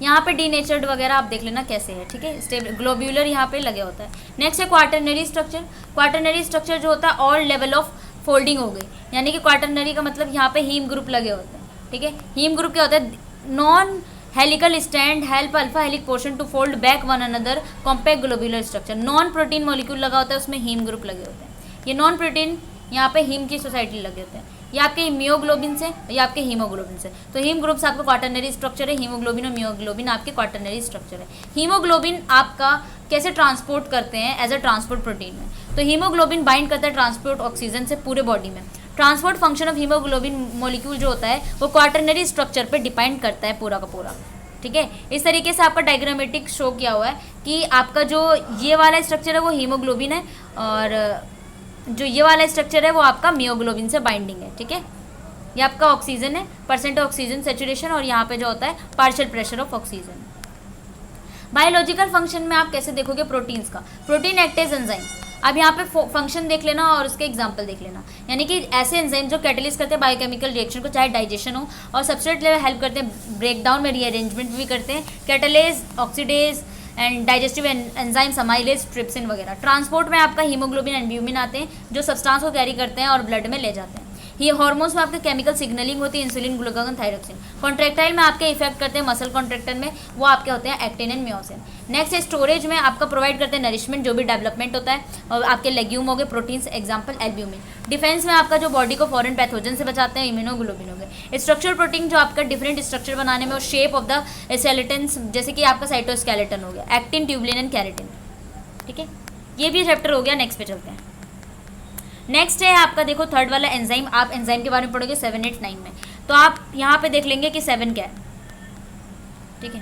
यहाँ पे डीनेचर्ड वगैरह आप देख लेना कैसे है, ठीक है, स्टेबल ग्लोब्यूलर यहाँ पे लगे होता है। नेक्स्ट है क्वाटरनरी स्ट्रक्चर, क्वाटरनरी स्ट्रक्चर जो होता है ऑल लेवल ऑफ फोल्डिंग हो गई, यानी कि क्वाटरनरी का मतलब यहाँ पे हीम ग्रुप लगे होते हैं, ठीक है। हीम ग्रुप क्या होता है, non helical stand help alpha helix portion to fold back one another compact globular structure, non protein molecule लगा होता है उसमें हीम ग्रुप लगे होते हैं, ये नॉन प्रोटीन यहाँ पे हीम की सोसाइटी लगे होते हैं, ये आपके मियोग्लोबिन से, ये आपके हीमोग्लोबिन से, तो हीम ग्रुप्स आपका क्वाटरनरी स्ट्रक्चर है, हीमोग्लोबिन और मियोग्लोबिन आपके क्वाटरनरी स्ट्रक्चर है। हीमोग्लोबिन आपका कैसे ट्रांसपोर्ट करते हैं एज अ ट्रांसपोर्ट प्रोटीन में, तो हीमोग्लोबिन बाइंड करता है ट्रांसपोर्ट ऑक्सीजन से पूरे बॉडी में। Transport function of haemoglobin molecule जो होता है वो क्वाटरनरी स्ट्रक्चर पे डिपेंड करता है पूरा का पूरा, ठीक है। इस तरीके से आपका डायग्रामेटिक शो किया हुआ है कि आपका जो ये वाला स्ट्रक्चर है वो हीमोग्लोबिन है, और जो ये वाला स्ट्रक्चर है वो आपका मियोग्लोबिन से बाइंडिंग है, ठीक है। ये आपका ऑक्सीजन है, परसेंट ऑक्सीजन सेचुरेशन, और यहाँ पे जो होता है partial pressure of oxygen. Biological function में आप कैसे देखोगे प्रोटीन्स का, प्रोटीन एक्ट एज एंजाइम, अब यहाँ पे फंक्शन देख लेना और उसके एग्जांपल देख लेना, यानी कि ऐसे एंजाइम जो कैटलिस्ट करते हैं बायोकेमिकल रिएक्शन को, चाहे डाइजेशन हो और सबस्ट्रेट लेवल हेल्प करते हैं, ब्रेकडाउन में रीअरेंजमेंट भी करते हैं, catalase, oxidase and digestive enzymes, amylase, trypsin वगैरह। ट्रांसपोर्ट में आपका हीमोग्लोबिन एंड एल्ब्यूमिन आते हैं जो सब्सटेंस को कैरी करते हैं और ब्लड में ले जाते हैं। ये हार्मोन्स में आपके केमिकल सिग्नलिंग होती है, इंसुलिन, ग्लूकागोन, थायरोक्सिन। कॉन्ट्रैक्टाइल में आपके इफेक्ट करते हैं मसल कॉन्ट्रैक्टर में, वो आपके होते हैं एक्टिन एंड मियोसिन। नेक्स्ट है स्टोरेज में आपका प्रोवाइड करते हैं नरिशमेंट, जो भी डेवलपमेंट होता है, और आपके लेग्यूम हो गए, प्रोटीन्स, एग्जाम्पल एल्ब्यूमिन। डिफेंस में आपका जो बॉडी को फॉरेन पैथोजन से बचाते हैं, इम्यूनोग्लोबिन हो गए। स्ट्रक्चर प्रोटीन जो आपका डिफरेंट स्ट्रक्चर बनाने में और शेप ऑफ द स्केलेटन्स, जैसे कि आपका साइटोस्केलेटन हो गया, एक्टिन, ट्यूबलिन एंड कैरेटिन, ठीक है। ये भी चैप्टर हो गया। नेक्स्ट पे चलते हैं। नेक्स्ट है आपका देखो थर्ड वाला एंजाइम, आप एंजाइम के बारे में पढ़ोगे 7, 8, 9 में, तो आप यहाँ पे देख लेंगे कि 7 क्या है, ठीक है।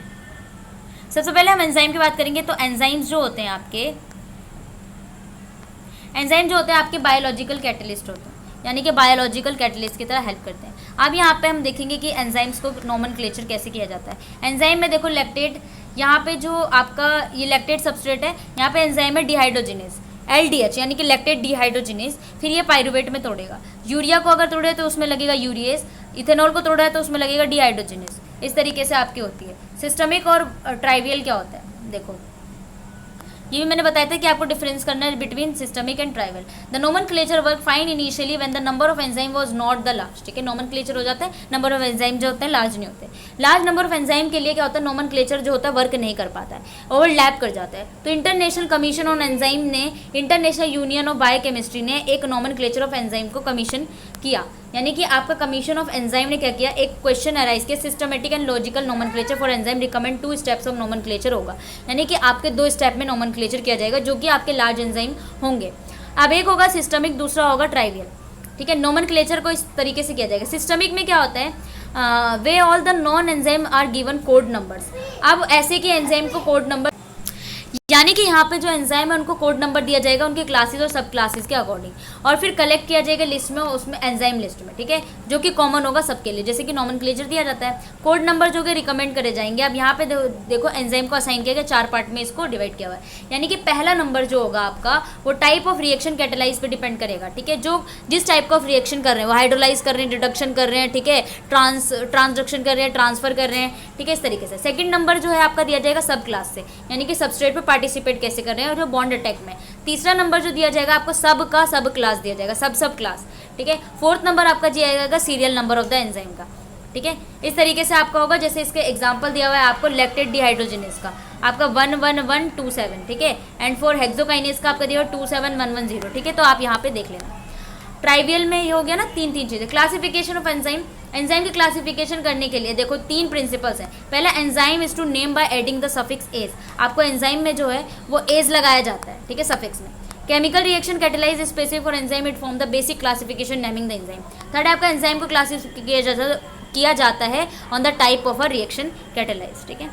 सबसे पहले हम एंजाइम की बात करेंगे, तो एंजाइम्स जो होते हैं आपके, एंजाइम जो होते हैं आपके बायोलॉजिकल कैटलिस्ट होते हैं, यानी कि बायोलॉजिकल कैटलिस्ट की तरह हेल्प करते हैं। अब यहाँ पे हम देखेंगे कि एंजाइम्स को नोमेनक्लेचर कैसे किया जाता है। एंजाइम में देखो लैक्टेट, यहाँ पे जो आपका ये लैक्टेट सबस्ट्रेट है, यहाँ पे एंजाइम है डिहाइड्रोजिनेज, LDH यानी कि लैक्टेट डिहाइड्रोजिनेज, फिर ये पाइरुवेट में तोड़ेगा। यूरिया को अगर तोड़े तो उसमें लगेगा यूरिएज, इथेनॉल को तोड़ा है तो उसमें लगेगा डिहाइड्रोजिनेज। इस तरीके से आपकी होती है। सिस्टमिक और ट्राइवियल क्या होता है देखो, ये भी मैंने बताया था कि आपको डिफरेंस करना है between systemic and trivial. The nomenclature work fine initially when the number of enzyme was not the large, ठीक है। नोमेनक्लेचर हो जाता है, नंबर ऑफ एंजाइम जो होते हैं लार्ज नहीं होते। लार्ज नंबर ऑफ एंजाइम के लिए क्या होता है, नोमेनक्लेचर जो होता है वर्क नहीं कर पाता है, ओवरलैप कर जाता है। तो इंटरनेशनल कमीशन ऑन एंजाइम ने, इंटरनेशनल यूनियन ऑफ बायोकेमिस्ट्री ने एक नोमेनक्लेचर ऑफ एंजाइम को कमीशन किया, यानी कि आपका कमीशन ऑफ एंजाइम ने क्या किया, एक क्वेश्चन अराइज किया, systematic and logical nomenclature for enzyme recommend 2 steps of nomenclature होगा, यानी कि आपके 2 स्टेप में नोमेनक्लेचर किया जाएगा जो कि आपके लार्ज एंजाइम होंगे। अब एक होगा सिस्टमिक, दूसरा होगा ट्राइवियल, ठीक है। नोमेनक्लेचर को इस तरीके से किया जाएगा। सिस्टमिक में क्या होता है, वे all the known enzyme are given code numbers. अब ऐसे कि एंजाइम को कोड नंबर, यानी कि यहाँ पे जो एंजाइम है उनको कोड नंबर दिया जाएगा उनके क्लासेस और सब क्लासेस के अकॉर्डिंग, और फिर कलेक्ट किया जाएगा लिस्ट में, उसमें एंजाइम लिस्ट में, ठीक है, जो कि कॉमन होगा सबके लिए, जैसे कि नोमेनक्लेचर दिया जाता है। कोड नंबर जो कि रिकमेंड करे जाएंगे। अब यहाँ पे देखो एंजाइम को असाइन किया गया, 4 पार्ट में इसको डिवाइड किया हुआ है, यानी कि पहला नंबर जो होगा आपका वो टाइप ऑफ रिएक्शन कैटेलाइज पे डिपेंड करेगा, ठीक है। जो जिस टाइप का रिएक्शन कर रहे हैं, वो हाइड्रोलाइज कर रहे हैं, रिडक्शन कर रहे हैं, ठीक है, ट्रांसडक्शन कर रहे हैं, ट्रांसफर कर रहे हैं, ठीक है, इस तरीके से। सेकंड नंबर जो है आपका दिया जाएगा सब क्लास से, यानी कि सबस्ट्रेट पे पार्टिसिपेट कैसे कर रहे हैं और जो बॉन्ड अटैक में। तीसरा नंबर जो दिया जाएगा आपको सब का सब क्लास दिया जाएगा, सब क्लास, ठीक है। फोर्थ नंबर आपका दिया जाएगा serial number of the enzyme का, ठीक है। इस तरीके से आपका होगा, जैसे इसके एग्जांपल दिया हुआ है आपको लैक्टेट डिहाइड्रोजिनेज का आपका 11127, ठीक है। एंड फॉर हेक्सोकाइनेज का आपका दिया हुआ 27110, ठीक है। तो आप यहाँ पे देख लेना। ट्राइवियल में ये हो गया ना तीन चीज़ें। क्लासिफिकेशन ऑफ एंजाइम, एंजाइम की क्लासिफिकेशन करने के लिए देखो 3 प्रिंसिपल्स हैं। पहला, enzyme is to name by adding the suffix ase. आपको एंजाइम में जो है वो एज लगाया जाता है, ठीक है, सफिक्स में। Chemical reaction catalyse specific for enzyme, it form the basic classification naming the enzyme. Third, आपका एंजाइम को क्लासिफाई किया जाता है on the type of a reaction catalyse, ठीक है।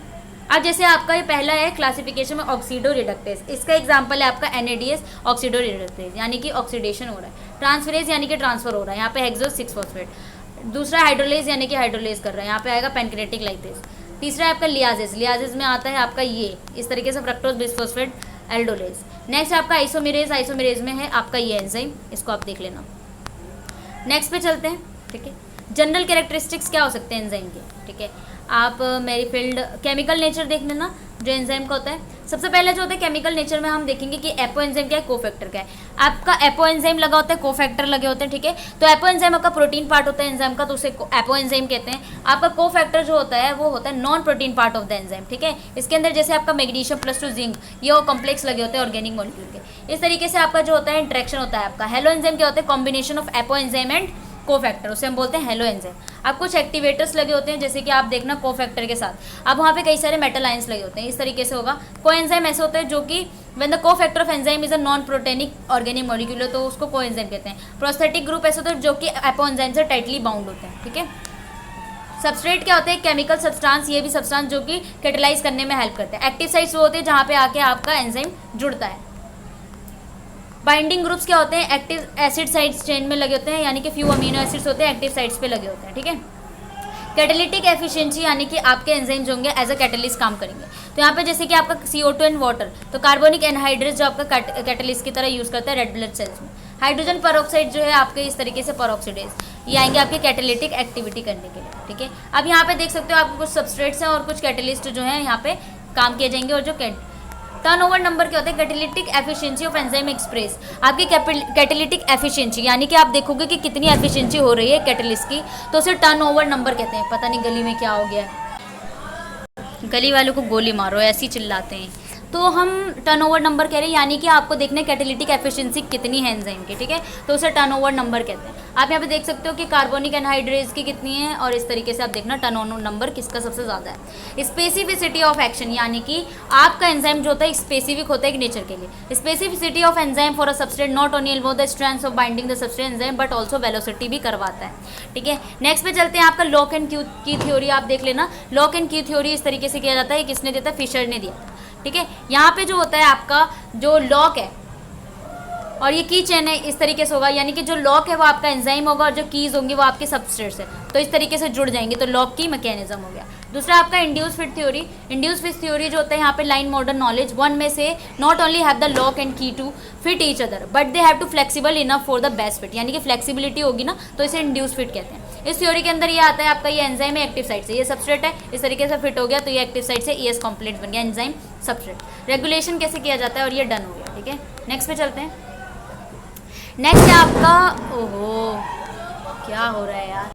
अब जैसे आपका ये पहला है क्लासिफिकेशन में ऑक्सीडो रिडक्टेज, इसका एग्जांपल है आपका NADS ऑक्सीडो रिडक्टेज, यानी कि ऑक्सीडेशन हो रहा है। ट्रांसफरेज यानी कि ट्रांसफर हो रहा है, यहाँ पे हेक्सो 6 फॉस्फेट। दूसरा हाइड्रोलेज यानी कि हाइड्रोलेज कर रहा है, यहाँ पे आएगा पैनक्रेटिक लाइटेज। तीसरा है आपका लियाजेज, लियाजेज में आता है आपका ये इस तरीके से फ्रक्टोज बिसफॉस्फेट एल्डोलेज। नेक्स्ट आपका आइसोमेरेज, आइसोमेरेज में है आपका ये एंजाइम, इसको आप देख लेना। नेक्स्ट पे चलते हैं, ठीक है। जनरल कैरेक्टरिस्टिक्स क्या हो सकते हैं एंजाइम के, ठीक है। आप मेरी फील्ड केमिकल नेचर देख लेना जो एंजाइम का होता है। सबसे पहले जो होता है केमिकल नेचर में हम देखेंगे कि एपो एंजाइम क्या है, कोफैक्टर क्या है। आपका एपो एंजाइम लगा होता है, कोफैक्टर लगे होते हैं, ठीक है। तो एपो एंजाइम आपका प्रोटीन पार्ट होता है एंजाइम का, तो उसे एपो एंजाइम कहते हैं। आपका कोफैक्टर जो होता है वो होता है non protein part of the enzyme, ठीक है। इसके अंदर जैसे आपका मैग्नीशियम +2 जिंक, ये कॉम्प्लेक्स लगे होते हैं ऑर्गेनिक मॉलिक्यूल के। इस तरीके से आपका जो होता है इंटरेक्शन होता है आपका। हेलो एंजाइम क्या होता है, combination of apo enzyme and cofactor, उसे हम बोलते हैं हेलो एंजाइम। अब कुछ एक्टिवेटर्स लगे होते हैं, जैसे कि आप देखना कोफैक्टर के साथ अब वहाँ पे कई सारे मेटल आयंस लगे होते हैं, इस तरीके से होगा। कोएंजाइम ऐसे होता है जो कि when the cofactor of enzyme is a non proteinic organic molecule, तो उसको कोएंजाइम कहते हैं। प्रोस्थेटिक ग्रुप ऐसे होता है जो कि एपो एंजाइम से टाइटली बाउंड होते हैं, ठीक है। सबस्ट्रेट क्या होते हैं, केमिकल सब्सटेंस, ये भी सब्सटेंस जो कि कैटेलाइज करने में हेल्प करते हैं। एक्टिव साइट्स वो होते हैं जहाँ पे आके आपका एंजाइम जुड़ता है। बाइंडिंग ग्रुप्स क्या होते हैं, एक्टिव एसिड साइड्स चेन में लगे होते हैं, यानी कि फ्यू अमीनो एसिड्स होते हैं एक्टिव साइड्स पे लगे होते हैं, ठीक है। कैटेलिटिक एफिशिएंसी यानी कि आपके एंजाइम्स होंगे एज अ कैटलिस्ट काम करेंगे। तो यहाँ पे जैसे कि आपका CO2 एंड वाटर, तो कार्बोनिक एनहाइड्रेस जो आपका कैटलिस्ट की तरह यूज़ करता है रेड ब्लड सेल्स में। हाइड्रोजन पेरोक्साइड जो है आपके इस तरीके से पेरोक्सीडेज, ये आएंगे आपके कैटेलिटिक एक्टिविटी करने के लिए, ठीक है। अब यहाँ पे देख सकते हो आपको कुछ सबस्ट्रेट्स हैं और कुछ कैटलिस्ट जो है यहाँ पे काम किए जाएंगे। और जो टर्नओवर नंबर क्या होता है, catalytic efficiency of enzyme express, आपकी कैटेलिटिक एफिशिएंसी, यानी कि आप देखोगे कि कितनी एफिशिएंसी हो रही है कैटलिस्ट की, तो उसे टर्नओवर नंबर कहते हैं। पता नहीं गली में क्या हो गया है, गली वालों को गोली मारो ऐसे ही चिल्लाते हैं। तो हम टर्नओवर नंबर कह रहे हैं, यानी कि आपको देखना है कैटेलिटिक एफिशिएंसी कितनी है एंजाइम की, ठीक है। तो उसे टर्नओवर नंबर कहते हैं। आप यहाँ पे देख सकते हो कि कार्बोनिक एनहाइड्रेस की कितनी है, और इस तरीके से आप देखना टर्नओवर नंबर किसका सबसे ज़्यादा है। स्पेसिफिसिटी ऑफ एक्शन, यानी कि आपका एंजाइम जो होता है स्पेसिफिक होता है एक नेचर के लिए। Specificity of enzyme for a substrate not only involve the strength of binding the substrate enzyme but also velocity भी करवाता है, ठीक है। नेक्स्ट पे चलते हैं, आपका लॉक एंड की थ्योरी आप देख लेना। लॉक एंड की थ्योरी इस तरीके से किया जाता है, किसने दिया था, फिशर ने दिया, ठीक है। यहाँ पे जो होता है आपका जो लॉक है और ये की चेन है इस तरीके से होगा, यानी कि जो लॉक है वो आपका एंजाइम होगा और जो कीज होंगी वो आपके सबस्ट्रेट्स है, तो इस तरीके से जुड़ जाएंगे, तो लॉक की मैकेनिज्म हो गया। दूसरा आपका induce fit theory. Induce fit theory जो होता है यहाँ पे लाइन मॉडर्न नॉलेज वन में से not only have the lock and key to fit each other but they have to flexible enough for the best fit, यानी कि flexibility होगी ना, तो इसे इंड्यूस फिट कहते हैं। इस थ्योरी के अंदर ये आता है आपका ये एंजाइम है एक्टिव साइड से, ये सबस्ट्रेट है इस तरीके से फिट हो गया, तो ये एक्टिव साइड से ES कॉम्प्लेक्स बन गया एंजाइम सबस्ट्रेट। रेगुलेशन कैसे किया जाता है और ये डन हो गया, ठीक है। नेक्स्ट पे चलते हैं। नेक्स्ट है आपका, ओहो क्या हो रहा है यार,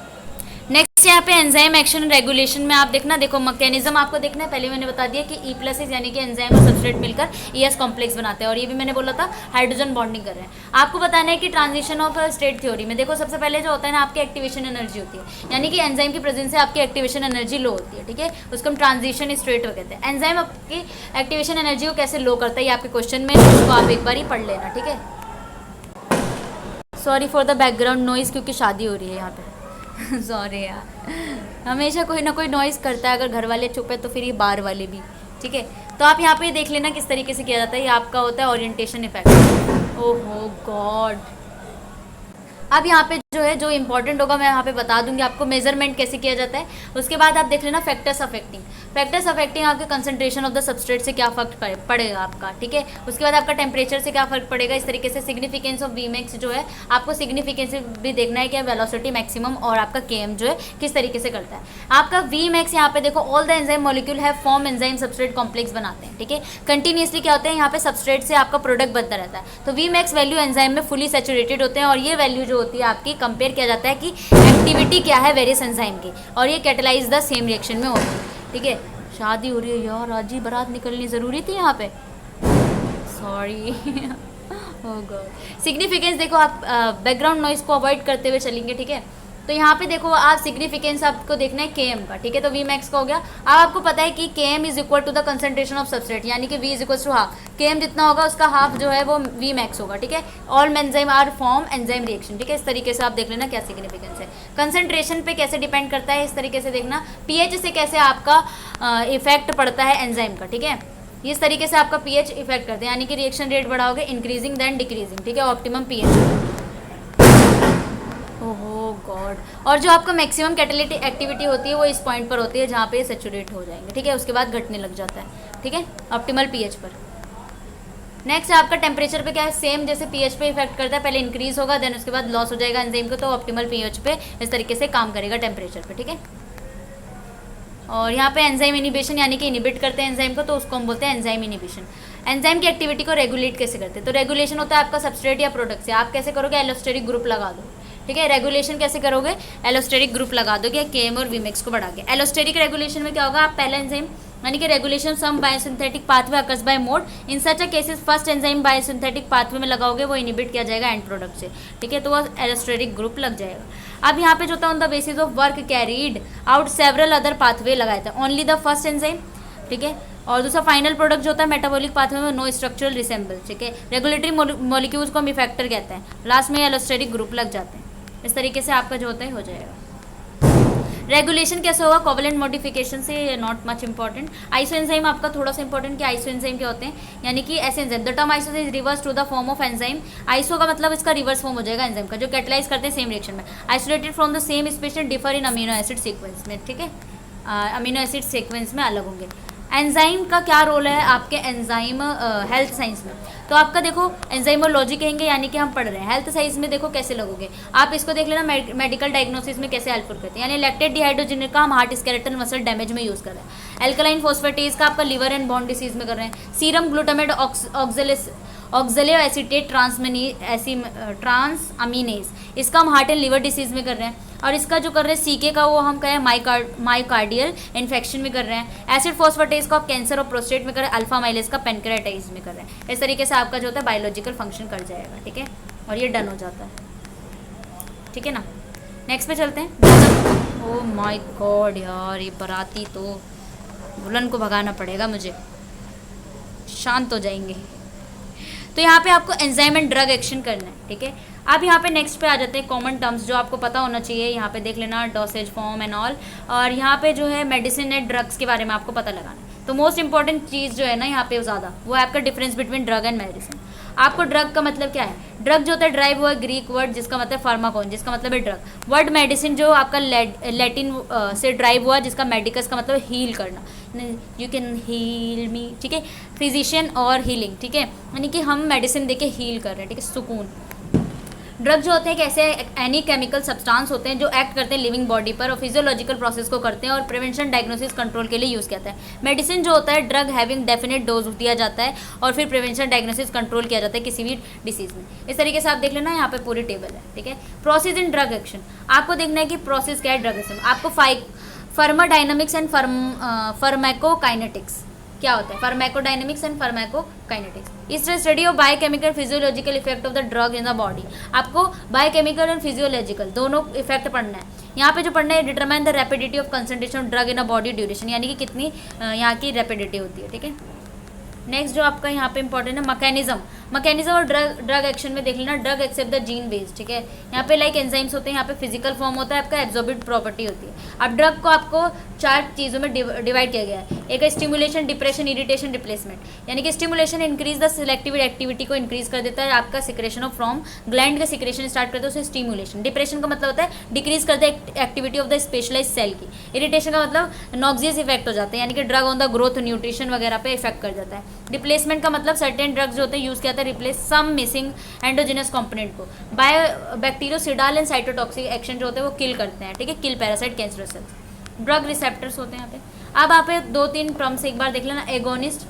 नेक्स्ट यहाँ पे एंजाइम एक्शन रेगुलेशन में आप देखना, देखो मैकेनिज्म आपको देखना है। पहले मैंने बता दिया कि E+ यानी कि एंजाइम और सबस्ट्रेट मिलकर ES कॉम्प्लेक्स बनाते हैं, और ये भी मैंने बोला था हाइड्रोजन बॉन्डिंग कर रहे हैं। आपको बताना है कि ट्रांजिशन ऑफ स्टेट थ्योरी में देखो सबसे पहले जो होता है ना आपकी एक्टिवेशन एनर्जी होती है, यानी कि एंजाइम की प्रेजेंस से आपकी एक्टिवेशन एनर्जी लो होती है, ठीक है, उसको हम ट्रांजिशन स्टेट कहते हैं। एंजाइम आपकी एक्टिवेशन एनर्जी को कैसे लो करता है ये आपके क्वेश्चन में, उसको आप एक बार ही पढ़ लेना, ठीक है। Sorry for the background noise, क्योंकि शादी हो रही है यहाँ पे सॉरी यार, हमेशा कोई ना कोई नॉइज़ करता है, अगर घर वाले चुप है तो फिर ये बाहर वाले भी, ठीक है। तो आप यहाँ पे देख लेना किस तरीके से किया जाता है, ये आपका होता है ओरिएंटेशन इफेक्ट। ओहो गॉड, अब यहाँ पे जो है जो इंपॉर्टेंट होगा मैं यहाँ पे बता दूंगी आपको, मेजरमेंट कैसे किया जाता है। उसके बाद आप देख लेना फैक्टर्स अफेक्टिंग। फैक्टर्स अफेक्टिंग आपके कंसंट्रेशन ऑफ द सबस्ट्रेट से क्या फर्क पड़ेगा आपका, ठीक है। उसके बाद आपका टेम्परेचर से क्या फर्क पड़ेगा। इस तरीके से सिग्निफिकेंस ऑफ वीमैक्स जो है आपको सिग्निफिकेंस भी देखना है कि वेलोसिटी मैक्सिमम और आपका केएम जो है किस तरीके से करता है। आपका वीमैक्स यहाँ पे देखो all the enzyme molecule have form enzyme substrate complex बनाते हैं, ठीक है। कंटिन्यूसली क्या होता है यहाँ पे सबस्ट्रेट से आपका प्रोडक्ट बनता रहता है। तो वीमैक्स वैल्यू एंजाइम में फुली सैचुरेटेड होते हैं और ये वैल्यू जो होती है आपकी कंपेयर किया जाता है कि एक्टिविटी क्या है वेरियस एंजाइम की, और ये कैटेलाइज द सेम रिएक्शन में होती है, ठीक है। शादी हो रही है यार, आज ही बारात निकलनी ज़रूरी थी यहाँ पे, सॉरी। ओह गॉड। सिग्निफिकेंस देखो आप बैकग्राउंड नॉइज को अवॉइड करते हुए चलेंगे, ठीक है। तो यहाँ पे देखो आप सिग्निफिकेंस आपको देखना है केएम का, ठीक है। तो वी मैक्स का हो गया। अब आपको पता है कि KM is equal to the concentration of substrate, यानी कि V is equal to half. KM जितना होगा उसका हाफ जो है वो वी मैक्स होगा, ठीक है। All enzyme are form enzyme reaction, ठीक है। इस तरीके से आप देख लेना क्या सिग्निफिकेंस है। कंसंट्रेशन पे कैसे डिपेंड करता है, इस तरीके से देखना। पीएच से कैसे आपका इफेक्ट पड़ता है एंजाइम का, ठीक है। इस तरीके से आपका पीएच इफेक्ट करते हैं, यानी कि रिएक्शन रेट बढ़ाओगे इंक्रीजिंग देन डिक्रीजिंग, ठीक है। Optimum pH. ओहो गॉड। और जो आपका मैक्सिमम कैटालिटिक एक्टिविटी होती है वो इस पॉइंट पर होती है जहाँ पे सैचुरेट हो जाएंगे, ठीक है। उसके बाद घटने लग जाता है, ठीक है, ऑप्टिमल पीएच पर। नेक्स्ट आपका टेम्परेचर पे क्या है, सेम जैसे पीएच पे इफेक्ट करता है, पहले इंक्रीज होगा देन उसके बाद लॉस हो जाएगा एंजाइम को, तो ऑप्टिमल पीएच पे इस तरीके से काम करेगा टेम्परेचर पे, ठीक है। और यहाँ पे एंजाइम इनिबिशन यानी कि इनिबिट करते हैं एंजाइम को, तो उसको हम बोलते हैं एंजाइम इनिबिशन। एंजाइम की एक्टिविटी को रेगुलेट कैसे करते हैं, तो रेगुलेशन होता है आपका सबस्ट्रेट या प्रोडक्ट से। आप कैसे करोगे, एलोस्टेरिक ग्रुप लगा दो, ठीक है। रेगुलेशन कैसे करोगे, एलोस्टेरिक ग्रुप लगा दोगे केएम और वीमैक्स को बढ़ा के। एलोस्टेरिक रेगुलेशन में क्या होगा, आप पहले एंजाइम यानी कि regulation some biosynthetic pathway occurs by mode in such a cases first enzyme biosynthetic pathway में लगाओगे वो इनिबिट किया जाएगा एंड प्रोडक्ट से, ठीक है। तो वो एलोस्टेरिक ग्रुप लग जाएगा। अब यहाँ पे जो होता है on the basis of work carried out several other pathway लगाए थे ओनली द फर्स्ट एंजाइम, ठीक है। और दूसरा फाइनल प्रोडक्ट जो होता है मेटाबॉलिक पाथवे में नो स्ट्रक्चरल रिसेंबल, ठीक है। रेगुलेटरी मॉलिक्यूल्स को हम इफेक्टर कहते हैं, लास्ट में एलोस्टेरिक ग्रुप लग जाते हैं। इस तरीके से आपका जो होता है हो जाएगा। रेगुलेशन कैसे होगा, कोवेलेंट मॉडिफिकेशन से, not much important. Iso enzyme आपका थोड़ा सा इंपॉर्टेंट कि आइसो एंजाइम क्या होते हैं, यानी कि ऐसे enzyme the term iso is reverse to the form of enzyme. Iso का मतलब इसका रिवर्स फॉर्म हो जाएगा एंजाइम का, जो कैटलाइज करते हैं सेम रिएक्शन में। Isolated from the same species differ in amino acid sequence में, ठीक है। अमीनो एसिड सीक्वेंस में अलग होंगे। एंजाइम का क्या रोल है आपके एंजाइम हेल्थ साइंस में, तो आपका देखो एंजाइमोलॉजी कहेंगे यानी कि हम पढ़ रहे हैं। हेल्थ साइंस में देखो कैसे लगोगे, आप इसको देख लेना मेडिकल डायग्नोसिस में कैसे हेल्पफुल करते हैं। यानी लैक्टेट डिहाइड्रोजन का हम हार्ट स्केलेटल मसल डैमेज में यूज़ कर रहे हैं। एल्कलाइन फॉस्फेटेज का आपका लिवर एंड बोन डिसीज में कर रहे हैं। Serum glutamate oxaloacetate transaminase इसका हम हार्ट एंड लिवर डिसीज में कर रहे हैं। और इसका जो कर रहे हैं सीके का वो हम कहें माइकार्डियल इन्फेक्शन में कर रहे हैं। एसिड फॉस्फेटेज को आप कैंसर और प्रोस्टेट में कर रहे हैं। अल्फा माइलेज का पेनक्रेटाइज में कर रहे हैं। इस तरीके से आपका जो होता है बायोलॉजिकल फंक्शन कर जाएगा, ठीक है। और ये डन हो जाता है, ठीक है ना। नेक्स्ट पे चलते हैं। ओह माय गॉड यार, ये बाराती तो बुलन को भगाना पड़ेगा मुझे, शांत हो जाएंगे। तो यहाँ पे आपको एंजाइम एंड ड्रग एक्शन करना है, ठीक है। अब यहाँ पे नेक्स्ट पे आ जाते हैं कॉमन टर्म्स जो आपको पता होना चाहिए। यहाँ पे देख लेना डोसेज फॉर्म एंड ऑल, और यहाँ पे जो है मेडिसिन एंड ड्रग्स के बारे में आपको पता लगाना है। तो मोस्ट इंपॉर्टेंट चीज़ जो है ना यहाँ पे ज़्यादा वो है आपका difference between drug and medicine. आपको ड्रग का मतलब क्या है, ड्रग जो होता है ड्राइव हुआ ग्रीक वर्ड जिसका मतलब फार्माकोन, जिसका मतलब है ड्रग। वर्ड मेडिसिन जो आपका लैटिन से ड्राइव हुआ जिसका मेडिकस का मतलब हील करना, यू कैन हील मी, ठीक है। फिजिशियन और हीलिंग, ठीक है, यानी कि हम मेडिसिन देके हील कर रहे हैं, ठीक है, सुकून। ड्रग जो होते हैं कैसे एनी केमिकल सब्सटेंस होते हैं जो एक्ट करते हैं लिविंग बॉडी पर और फिजियोलॉजिकल प्रोसेस को करते हैं और प्रिवेंशन डायग्नोसिस कंट्रोल के लिए यूज़ किया जाता है। मेडिसिन जो होता है ड्रग हैविंग डेफिनेट डोज दिया जाता है और फिर प्रिवेंशन डायग्नोसिस कंट्रोल किया जाता है किसी भी डिसीज में। इस तरीके से आप देख लेना, यहाँ पे पूरी टेबल है, ठीक है। प्रोसेस इन ड्रग एक्शन आपको देखना है कि प्रोसेस क्या है ड्रग एक्शन। आपको फार्माडायनामिक्स एंड फार्माकोकाइनेटिक्स क्या होता है, pharmacodynamics and pharmacokinetics is the study of biochemical physiological effect of the drug in the body. आपको बायोकेमिकल एंड फिजियोलॉजिकल दोनों इफेक्ट पढ़ना है। यहाँ पे जो पढ़ना है determine the rapidity of concentration of drug in a body duration, यानी कि कितनी यहाँ की रैपिडिटी होती है, ठीक है। नेक्स्ट जो आपका यहाँ पे इंपॉर्टेंट है मैकेनिज्म, मैकेनिज्म और ड्रग एक्शन में देख लेना, drug accept the gene base, ठीक है। यहाँ पे लाइक एंजाइम्स होते हैं, यहाँ पे फिजिकल फॉर्म होता है, आपका एब्जॉर्बिट प्रॉपर्टी होती है। अब ड्रग को आपको 4 चीज़ों में डिवाइड किया गया है। एक है स्टिमुलेशन, डिप्रेशन, इरिटेशन, रिप्लेसमेंट। यानी कि stimulation increase the selective activity को इंक्रीज कर देता है, आपका सिक्रेशन ऑफ फ्रॉम ग्लैंड का सिक्रेशन स्टार्ट करता है, उसे स्टिमुलेशन। डिप्रेशन का मतलब होता है डिक्रीज कर the activity of the specialize cell की। इरिटेशन का मतलब नॉक्सियस इफेक्ट हो जाता है, यानी कि drug on the growth, nutrition वगैरह पे इफेक्ट कर जाता है। रिप्लेसमेंट का मतलब सर्टेन ड्रग्स जो होते हैं यूज किया जाता है replace some missing endogenous component को। Bio bactericidal and cytotoxic action जो होते हैं वो किल करते हैं, ठीक है, kill parasite cancerous cells. Drug receptors होते हैं यहाँ पे। अब आप 2-3 टर्म्स एक बार देख लेना, एगोनिस्ट,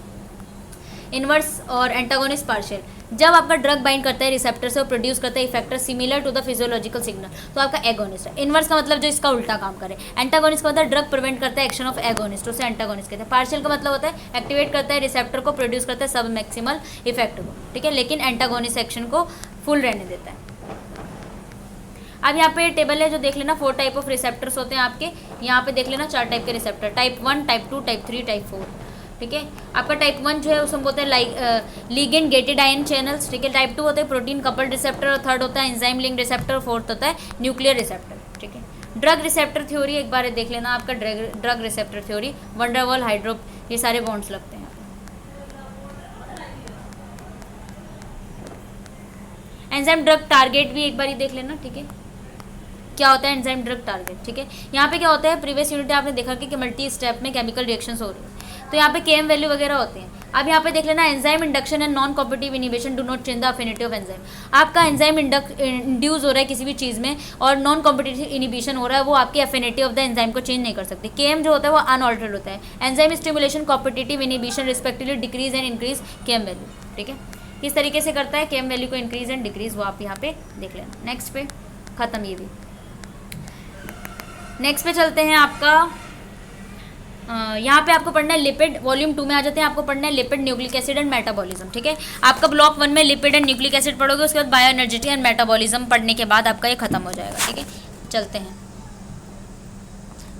इनवर्स और एंटागोनिस्ट पार्शियल। जब आपका ड्रग बाइंड करता है रिसेप्टर से और प्रोड्यूस करता है effector similar to the physiological signal, तो आपका एगोनिस्ट है। इनवर्स का मतलब जो इसका उल्टा काम करे। एंटागोनिस्ट का मतलब ड्रग प्रिवेंट करता है एक्शन ऑफ एगोनिस्ट, उसे एंटागोनिस्ट कहते हैं। पार्शियल का मतलब होता है एक्टिवेट करता है रिसेप्टर को, प्रोड्यूस करता है सब मैक्सिमल इफेक्ट को, ठीक है, लेकिन एंटागोनिस्ट एक्शन को फुल रहने देता है। अब यहाँ पे टेबल है जो देख लेना, 4 टाइप ऑफ रिसेप्टर्स होते हैं आपके। यहाँ पे देख लेना 4 टाइप के receptor, type 1, type 2, type 3, type 4, ठीक है। आपका टाइप 1 जो है उसमें बोलते हैं लिगेंड गेटेड आयन चैनल्स, ठीक है। टाइप 2 होते हैं प्रोटीन कपल्ड रिसेप्टर, और थर्ड होता है एंजाइम लिंक्ड रिसेप्टर, फोर्थ होता है न्यूक्लियर रिसेप्टर, ठीक है। ड्रग रिसेप्टर थ्योरी एक बार देख लेना, आपका ड्रग रिसेप्टर थ्योरी, वंडरवॉल, हाइड्रोप, ये सारे बॉन्ड्स लगते हैं। एंजाइम ड्रग टारगेट भी एक बार देख लेना, ठीक है, क्या होता है एंजाइम ड्रग टारगेट, ठीक है। यहाँ पे क्या होता है, प्रीवियस यूनिट आपने देखा कि मल्टी स्टेप में केमिकल रिएक्शंस हो रही है, तो यहाँ पे केएम वैल्यू वगैरह होते हैं। अब यहाँ पे देख लेना, enzyme induction and non competitive inhibition do not change the affinity of enzyme. आपका एंजाइम इंड्यूस हो रहा है किसी भी चीज़ में और नॉन कॉम्पिटिटिव इनिबिशन हो रहा है, वो आपकी अफिनिटी ऑफ द एंजाइम को चेंज नहीं कर सकती। केएम जो होता है वो अनऑल्टर्ड होता है। Enzyme stimulation, competitive inhibition respectively decrease and increase KM value, ठीक है। किस तरीके से करता है केएम वैल्यू को इंक्रीज एंड डिक्रीज, वो आप यहाँ पे देख लेना। नेक्स्ट पे खत्म ये भी। नेक्स्ट पे चलते हैं आपका यहाँ पे आपको पढ़ना है लिपिड, वॉल्यूम 2 में आ जाते हैं, आपको पढ़ना है lipid, nucleic acid and metabolism, ठीक है। आपका ब्लॉक 1 में लिपिड एंड न्यूक्लिक एसिड पढ़ोगे, उसके बाद बायो एनर्जेटिक एंड मेटाबॉलिज्म पढ़ने के बाद आपका ये खत्म हो जाएगा, ठीक है। चलते हैं,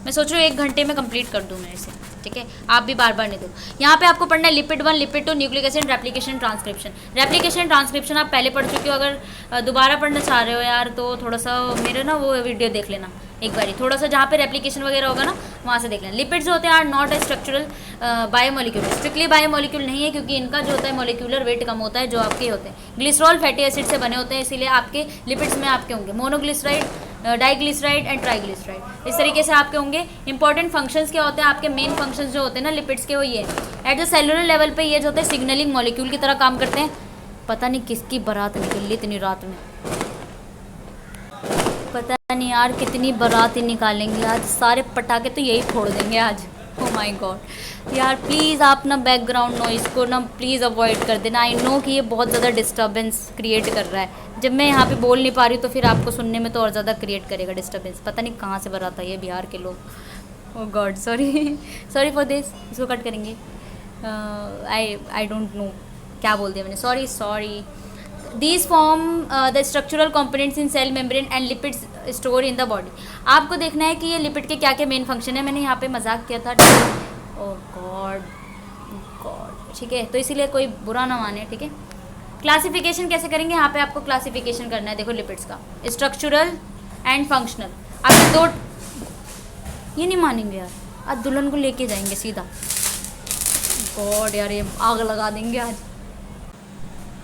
मैं सोच रही हूँ 1 घंटे में कंप्लीट कर दूँ मैं इसे, ठीक है, आप भी बार बार नहीं दो। यहाँ पे आपको पढ़ना है lipid 1, lipid 2, nucleic acid, replication, transcription. Replication transcription आप पहले पढ़ चुके हो, अगर दोबारा पढ़ना चाह रहे हो यार तो थोड़ा सा मेरे ना वो वीडियो देख लेना एक बार, थोड़ा सा जहाँ पे रेप्लिकेशन वगैरह होगा ना वहाँ से देख लेना। लिपिड्स जो होते हैं are not a structural biomolecule, strictly biomolecule नहीं है, क्योंकि इनका जो होता है मोलिक्यूलर वेट कम होता है जो आपके होते हैं। ग्लिसरॉल फैटी एसिड से बने होते हैं, इसीलिए आपके लिपिड्स में आपके होंगे मोनोग्लिसराइड, डाइग्लिसराइड एंड ट्राइग्लिसराइड, इस तरीके से आपके होंगे। इंपॉर्टेंट फंक्शंस क्या होते हैं आपके, मेन फंक्शंस जो होते हैं ना लिपिड्स के वो ये एट द सेलुलर लेवल पे ये जो होते हैं सिग्नलिंग मॉलिक्यूल की तरह काम करते हैं। पता नहीं किसकी बारात निकली इतनी रात में, पता नहीं यार कितनी बारात निकालेंगे आज, सारे पटाखे तो यही फोड़ देंगे आज। ओह माय गॉड यार, प्लीज़ आप ना बैकग्राउंड नॉइज़ को ना प्लीज़ अवॉइड कर देना। आई नो कि ये बहुत ज़्यादा डिस्टर्बेंस क्रिएट कर रहा है, जब मैं यहाँ पे बोल नहीं पा रही तो फिर आपको सुनने में तो और ज़्यादा क्रिएट करेगा डिस्टर्बेंस। पता नहीं कहाँ से बारात आई है बिहार के लोग। Oh God sorry sorry for this, इसको कट करेंगे। आई डोंट नो क्या बोल दिया मैंने, sorry. These form the structural components in cell membrane and lipids store in the body। आपको देखना है कि ये लिपिड के क्या क्या मेन फंक्शन है। मैंने यहाँ पे मजाक किया था, ओह गॉड, ठीक है, तो इसीलिए कोई बुरा ना माने, ठीक है। क्लासिफिकेशन कैसे करेंगे, यहाँ पे आपको क्लासिफिकेशन करना है। देखो लिपिड्स का स्ट्रक्चरल एंड फंक्शनल, आपके 2 ये नहीं मानेंगे यार, आज दुल्हन को लेके जाएंगे सीधा। गॉड यार ये आग लगा देंगे आज,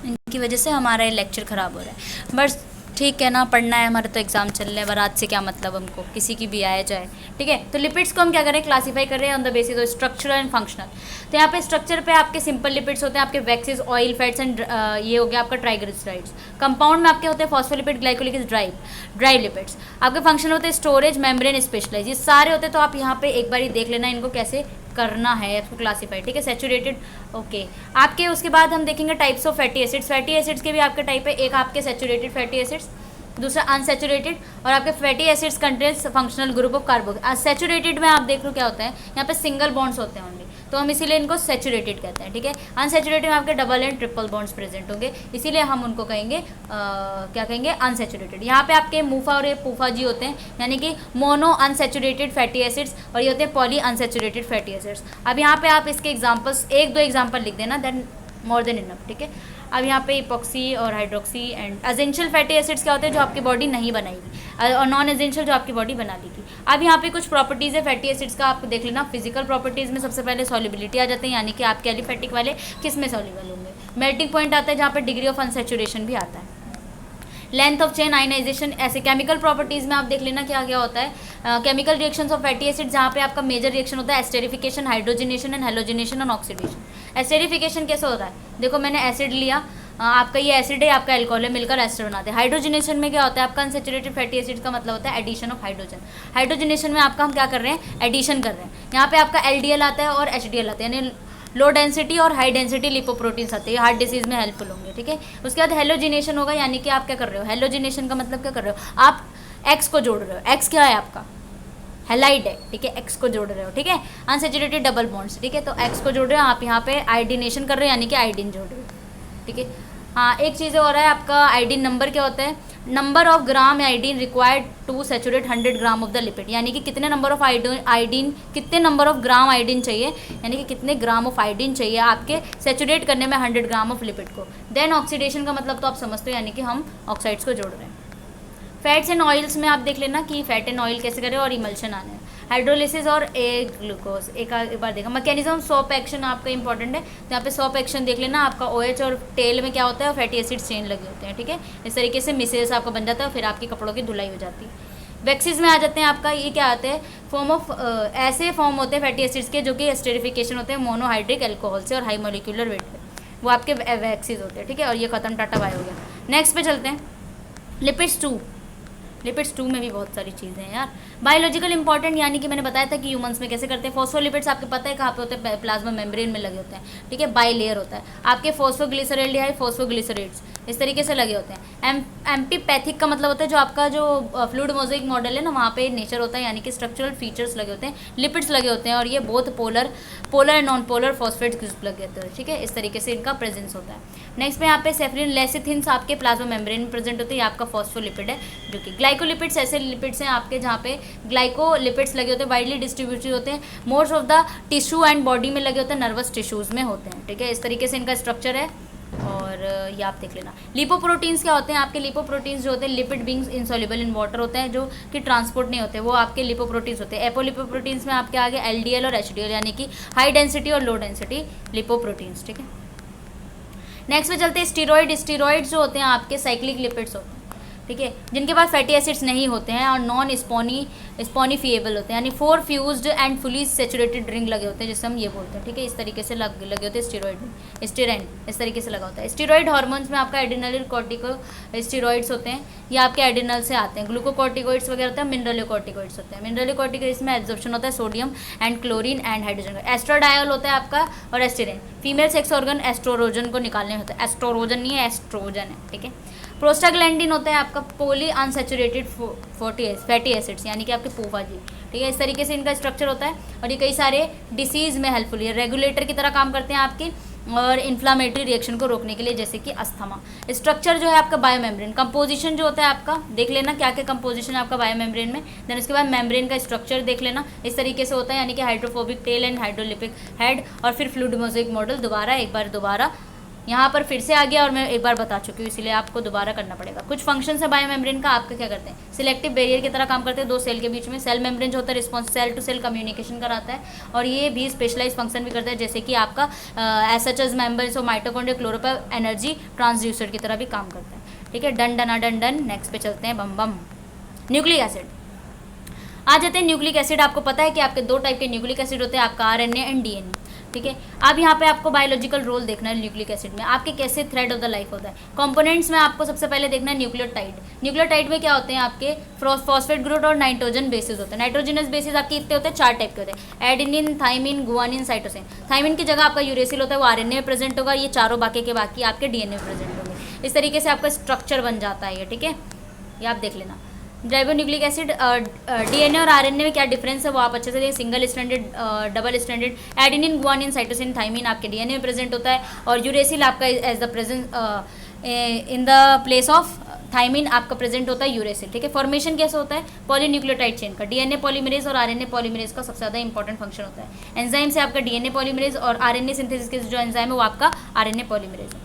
इनकी वजह से हमारा ये लेक्चर ख़राब हो रहा है। बस ठीक है ना, पढ़ना है, हमारे तो एग्जाम चल रहे हैं, बारात से क्या मतलब हमको, किसी की भी आया जाए, ठीक है। तो लिपिड्स को हम क्या करें, क्लासीफाई कर रहे हैं on the basis of structural and functional. तो यहाँ पे स्ट्रक्चर पे आपके सिंपल लिपिड्स होते हैं, आपके वैक्सेस, ऑयल, फैट्स एंड ये हो गया आपका ट्राइग्लिसराइड्स। कंपाउंड में आपके होते हैं फॉस्फोलिपिड, ग्लाइकोलिपिड, ड्राई लिपिड्स। आपके फंक्शन होते हैं स्टोरेज, मेम्ब्रेन, स्पेशलाइज, ये सारे होते हैं। तो आप यहाँ पे एक बार देख लेना इनको कैसे करना है इसको क्लासीफाई, ठीक है। Saturated, okay. आपके उसके बाद हम देखेंगे types of fatty acids. Fatty acids के भी आपके टाइप है, एक आपके सैचुरेटेड फैटी एसिड्स, दूसरा अनसैचुरेटेड, और आपके fatty acids contains functional group of कार्बो। Saturated में आप देख लो क्या होता है, यहाँ पे सिंगल बॉन्ड्स होते हैं ओनली, तो हम इसीलिए इनको सैचुरेटेड कहते हैं, ठीक है। अनसैचुरेटेड में आपके double and triple bonds present होंगे, इसीलिए हम उनको कहेंगे क्या कहेंगे, अनसैचुरेटेड। यहाँ पे आपके मूफा और ये पूफा जी होते हैं, यानी कि मोनो अनसैचुरेटेड फैटी एसिड्स, और ये होते हैं पॉली अनसैचुरेटेड फैटी एसिड्स। अब यहाँ पे आप इसके एग्जाम्पल्स 1-2 एग्जाम्पल लिख देना, देन मोर देन इनफ, ठीक है। अब यहाँ पे इपॉक्सी और hydroxy and essential fatty acids क्या होते हैं जो आपकी बॉडी नहीं बनाएगी, और नॉन एसेंशियल जो आपकी बॉडी बना लेगी। अब यहाँ पे कुछ प्रॉपर्टीज़ है फैटी एसिड्स का, आप देख लेना। फिजिकल प्रॉपर्टीज़ में सबसे पहले सॉल्युबिलिटी आ जाते हैं, यानी कि आपके एलिफैटिक वाले किस में सॉल्युबल होंगे। मेल्टिंग पॉइंट आता है जहाँ पर डिग्री ऑफ अनसैचुरेशन भी आता है। लेंथ ऑफ चेन, आयनाइजेशन, ऐसे केमिकल प्रॉपर्टीज़ में आप देख लेना क्या क्या होता है। Chemical reactions of fatty acid जहाँ पे आपका मेजर रिएक्शन होता है एस्टेरिफिकेशन, हाइड्रोजनेशन एंड हेलोजनेशन और ऑक्सीडेशन। एस्टेरिफिकेशन कैसे होता है, देखो मैंने एसिड लिया, आपका ये एसिड है, आपका एल्कोहल है, मिलकर एस्टर बनाते हैं। हाइड्रोजनेशन में क्या होता है, आपका अनसैचुरेटेड फैटी एसिड का मतलब होता है एडिशन ऑफ हाइड्रोजन। हाइड्रोजनेशन में आपका हम क्या कर रहे हैं, एडिशन कर रहे हैं। यहाँ पे आपका एलडीएल आता है और एचडीएल आता है, यानी लो डेंसिटी और हाई डेंसिटी लिपोप्रोटीन्स आते हैं, हार्ट डिसीज में हेल्पफुल होंगे, ठीक है। उसके बाद हेलोजिनेशन होगा, यानी कि आप क्या कर रहे हो, हेलोजिनेशन का मतलब क्या कर रहे हो, आप एक्स को जोड़ रहे हो। एक्स क्या है आपका, हेलाइड है, ठीक है, एक्स को जोड़ रहे हो, ठीक है। अनसैचुरेटेड डबल बॉन्ड्स, ठीक है, तो एक्स को जोड़ रहे हो आप, यहाँ पे आयोडीनेशन कर रहे हो, यानी कि आयोडीन जोड़ रहे हो, ठीक है। हाँ, एक चीज़ और है, आपका आयोडीन नंबर क्या होता है, number of gram iodine required to saturate 100 gram of the lipid, यानी कि कितने नंबर ऑफ आयोडीन, कितने नंबर ऑफ ग्राम आयोडीन चाहिए, यानी कि कितने ग्राम ऑफ आयोडीन चाहिए आपके सैचुरेट करने में 100 ग्राम ऑफ लिपिड को। देन ऑक्सीडेशन का मतलब तो आप समझते हो, यानी कि हम ऑक्साइड्स को जोड़ रहे हैं। फैट्स एंड ऑयल्स में आप देख लेना कि फैट एंड ऑयल कैसे करें और इमल्शन आने हैं। हाइड्रोलिसिस और ए ग्लूकोज, एक बार देखा। मैकेनिज्म सॉप एक्शन आपका इंपॉर्टेंट है, तो यहाँ पे सॉप एक्शन देख लेना। आपका OH और टेल में क्या होता है, फैटी एसिड चेन लगे होते हैं, ठीक है। इस तरीके से मिसेल्स आपका बन जाता है, फिर आपकी कपड़ों की धुलाई हो जाती है। वैक्सीज में आ जाते हैं, आपका ये क्या आते हैं, फॉर्म ऑफ ऐसे फॉर्म होते हैं फैटी एसिड्स के जो कि एस्टेरिफिकेशन होते हैं मोनोहाइड्रिक अल्कोहल से और हाई मोलिकुलर वेट पे, वो आपके वैक्सीज होते हैं, ठीक है। और ये खत्म, टाटा बाय हो गया। नेक्स्ट पे चलते हैं, लिपिड्स 2। लिपिड्स 2 में भी बहुत सारी चीज़ें हैं यार। बायोलॉजिकल इंपॉर्टेंट, यानी कि मैंने बताया था कि ह्यूमंस में कैसे करते हैं। फॉस्फोलिपिड्स आपको पता है कहाँ पे होते हैं, प्लाज्मा मेम्ब्रेन में लगे होते हैं, ठीक है। बाई लेयर होता है आपके फॉस्फोग्लिसरॉल्डिहाइड, फॉस्फोग्लिसरेट्स इस तरीके से लगे होते हैं। एम्पीपैथिक का मतलब होता है जो आपका जो फ्लूइड मोज़ेक मॉडल है ना, वहाँ पे नेचर होता है, यानी कि स्ट्रक्चरल फीचर्स लगे होते हैं, लिपिड्स लगे होते हैं, और ये बहुत polar and non polar phosphate group लगे होते हैं, ठीक है। इस तरीके से इनका प्रेजेंस होता है। नेक्स्ट में यहाँ पे सेफ्रिन लेसिथिन्स आपके प्लाज्मा मेम्ब्रेन में प्रेजेंट होते हैं, ये आपका फॉस्फोलिपिड है। जो कि ग्लाइकोलिपिड्स ऐसे लिपिड्स हैं आपके जहाँ पे ग्लाइकोलिपिड्स लगे होते हैं, वाइडली डिस्ट्रीब्यूटेड होते हैं, most of the tissue and body में लगे होते हैं, नर्वस टिश्यूज़ में होते हैं, ठीक है। इस तरीके से इनका स्ट्रक्चर है। और ये आप देख लेना। लिपोप्रोटीन्स क्या होते हैं, आपके लिपोप्रोटीन्स जो होते हैं lipid beings insoluble in water होते हैं, जो कि ट्रांसपोर्ट नहीं होते, वो आपके लिपोप्रोटीन्स होते हैं। एपोलिपोप्रोटीन्स में आपके आगे LDL और HDL, यानी कि हाई डेंसिटी और लो डेंसिटी लिपोप्रोटीन्स, ठीक है। नेक्स्ट में चलते हैं स्टीरॉइड। स्टीरॉइड्स जो होते हैं आपके साइक्लिक लिपिड्स होते हैं, ठीक है, जिनके पास फैटी एसिड्स नहीं होते हैं और नॉन स्पॉनिफिएबल होते हैं, यानी 4 fused and fully saturated ring लगे होते हैं, जिसे हम ये बोलते हैं, ठीक है। इस तरीके से लगे होते हैं स्टीरॉइड में, स्टीरेन इस तरीके से लगा होता है। स्टीरॉइड हार्मोन्स में आपका एडिनल कॉर्टिको स्टीरॉइड्स होते हैं, ये आपके एडिनल से आते हैं। ग्लूकोकॉर्टिकोइड्स वगैरह होते हैं, मिनरलोकॉर्टिकोइड्स होते हैं। मिनरलोकॉर्टिकोइड्स में एब्जॉर्प्शन होता है sodium and chlorine and hydrogen का। एस्ट्राडायल होता है आपका, और एस्टिरेन फीमेल सेक्स ऑर्गन एस्ट्रोजन को निकालने में होता है, एस्ट्रोजन नहीं है, एस्ट्रोजन है, ठीक है। प्रोस्टाग्लैंडिन होता है आपका पॉली अनसैचुरेटेड फैटी एसिड्स, यानी कि आपके पोफा जी, ठीक है। इस तरीके से इनका स्ट्रक्चर होता है, और ये कई सारे डिसीज़ में हेल्पफुल है, रेगुलेटर की तरह काम करते हैं आपकी, और इन्फ्लामेटरी रिएक्शन को रोकने के लिए, जैसे कि अस्थमा। स्ट्रक्चर जो है आपका बायोमेम्ब्रेन, कंपोजिशन जो होता है आपका देख लेना, क्या क्या कंपोजिशन है आपका बायोमेम्ब्रेन में। देन उसके बाद मेम्ब्रेन का स्ट्रक्चर देख लेना, इस तरीके से होता है, यानी कि हाइड्रोफोबिक टेल एंड हाइड्रोलिपिक हेड, और फिर फ्लूइड मोज़ेक मॉडल। दोबारा यहाँ पर फिर से आ गया, और मैं एक बार बता चुकी हूँ, इसीलिए आपको दोबारा करना पड़ेगा। कुछ फंक्शन है बायोमेम्ब्रेन का, आपका क्या करते हैं, सिलेक्टिव बैरियर की तरह काम करते हैं दो सेल के बीच में। सेल मेम्ब्रेन जो होता है response cell to cell communication कराता है, और ये भी स्पेशलाइज फंक्शन भी करता है, जैसे कि आपका एसएचएस मेम्ब्रेन और माइटोकॉन्ड्रिया क्लोरोप्लास्ट एनर्जी ट्रांसड्यूसर की तरह भी काम करता है, ठीक है। डन। नेक्स्ट पे चलते हैं, बम। न्यूक्लिक एसिड आ जाते हैं। न्यूक्लिक एसिड आपको पता है कि आपके 2 टाइप के न्यूक्लिक एसिड होते हैं, आपका RNA एंड DNA, ठीक है। अब यहाँ पे आपको बायोलॉजिकल रोल देखना है न्यूक्लिक एसिड में, आपके कैसे थ्रेड ऑफ द लाइफ होता है। कंपोनेंट्स में आपको सबसे पहले देखना है न्यूक्लियोटाइड। न्यूक्लियोटाइड में क्या होते हैं आपके फॉस्फेट ग्रुप और नाइट्रोजन बेसिस होते हैं। नाइट्रोजनस बेसिस आपके इतने होते हैं, 4 टाइप के होते हैं, adenine, thymine, guanine, cytosine. Thymine की जगह आपका यूरेसिल होता है, वो RNA में प्रेजेंट होगा, ये चारों बाकी आपके DNA में प्रेजेंट होंगे। इस तरीके से आपका स्ट्रक्चर बन जाता है ये, ठीक है, ये आप देख लेना। राइबोन्यूक्लिक एसिड, DNA और RNA में क्या डिफरेंस है वो आप अच्छे से देखिए। Single stranded, double stranded, adenine, guanine, cytosine, thymine आपके DNA में प्रेजेंट होता है, और यूरेसिल आपका as the present in the place of thymine आपका प्रेजेंट होता है यूरेसिल, ठीक है। फॉर्मेशन कैसे होता है, पॉलीन्यूक्लियोटाइड चेन का। DNA पॉलीमरेज और RNA पॉलीमरेज का सबसे ज़्यादा इंपॉर्टेंट फंक्शन होता है। एंजाइम से आपका DNA पॉलीमरेज, और RNA सिंथेसिस के जो एंजाइम है वो आपका RNA पॉलीमरेज है।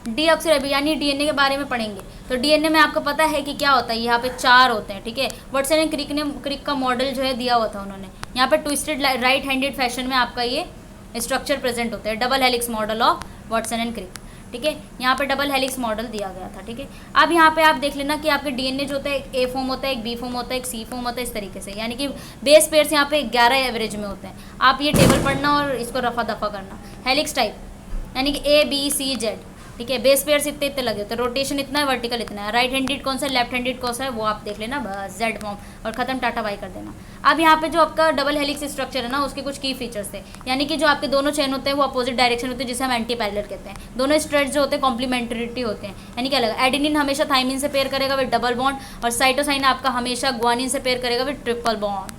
डीऑक्सीराइबो यानी डीएनए के बारे में पढ़ेंगे। तो डीएनए में आपको पता है कि क्या होता है, यहाँ पे 4 होते हैं, ठीक है। वाटसन एंड क्रिक का मॉडल जो है दिया हुआ था उन्होंने। यहाँ पे ट्विस्टेड राइट हैंडेड फैशन में आपका ये स्ट्रक्चर प्रेजेंट होता है, double helix model of Watson and Crick, ठीक है। यहाँ पे डबल हेलिक्स मॉडल दिया गया था, ठीक है। अब यहाँ पे आप देख लेना कि आपके डीएनए जो होता है एक ए फॉर्म होता है, एक बी फॉर्म होता है, एक सी फॉर्म होता है, इस तरीके से, यानी कि बेस पेयर्स यहाँ पे 11 एवरेज में होते हैं। आप ये टेबल पढ़ना और इसको रफा दफा करना। हेलिक्स टाइप यानी कि ए बी सी जेड, ठीक है। बेस पेयर्स इतने इतने लगे होते हैं, रोटेशन इतना है, वर्टिकल इतना है। राइट हैंडेड कौन सा है, लेफ्ट हैंडेड कौन सा है, वो आप देख लेना, बस जेड फॉर्म, और खत्म, टाटा बाई कर देना। अब यहाँ पे जो आपका डबल हेलिक्स स्ट्रक्चर है ना, उसके कुछ की फीचर्स थे, यानी कि जो आपके दोनों चेन होते हैं वो अपोजिट डायरेक्शन होते हैं, जिसे हम एंटी पैरेलल कहते हैं। दोनों स्ट्रेट्स जो होते हैं कॉम्प्लीमेंटरिटी होते हैं, यानी कि अलग। एडेनिन हमेशा थाइमिन से पेयर करेगा विद डबल बॉन्ड, और साइटोसाइन आपका हमेशा ग्वानिन से पेयर करेगा विद ट्रिपल बॉन्ड,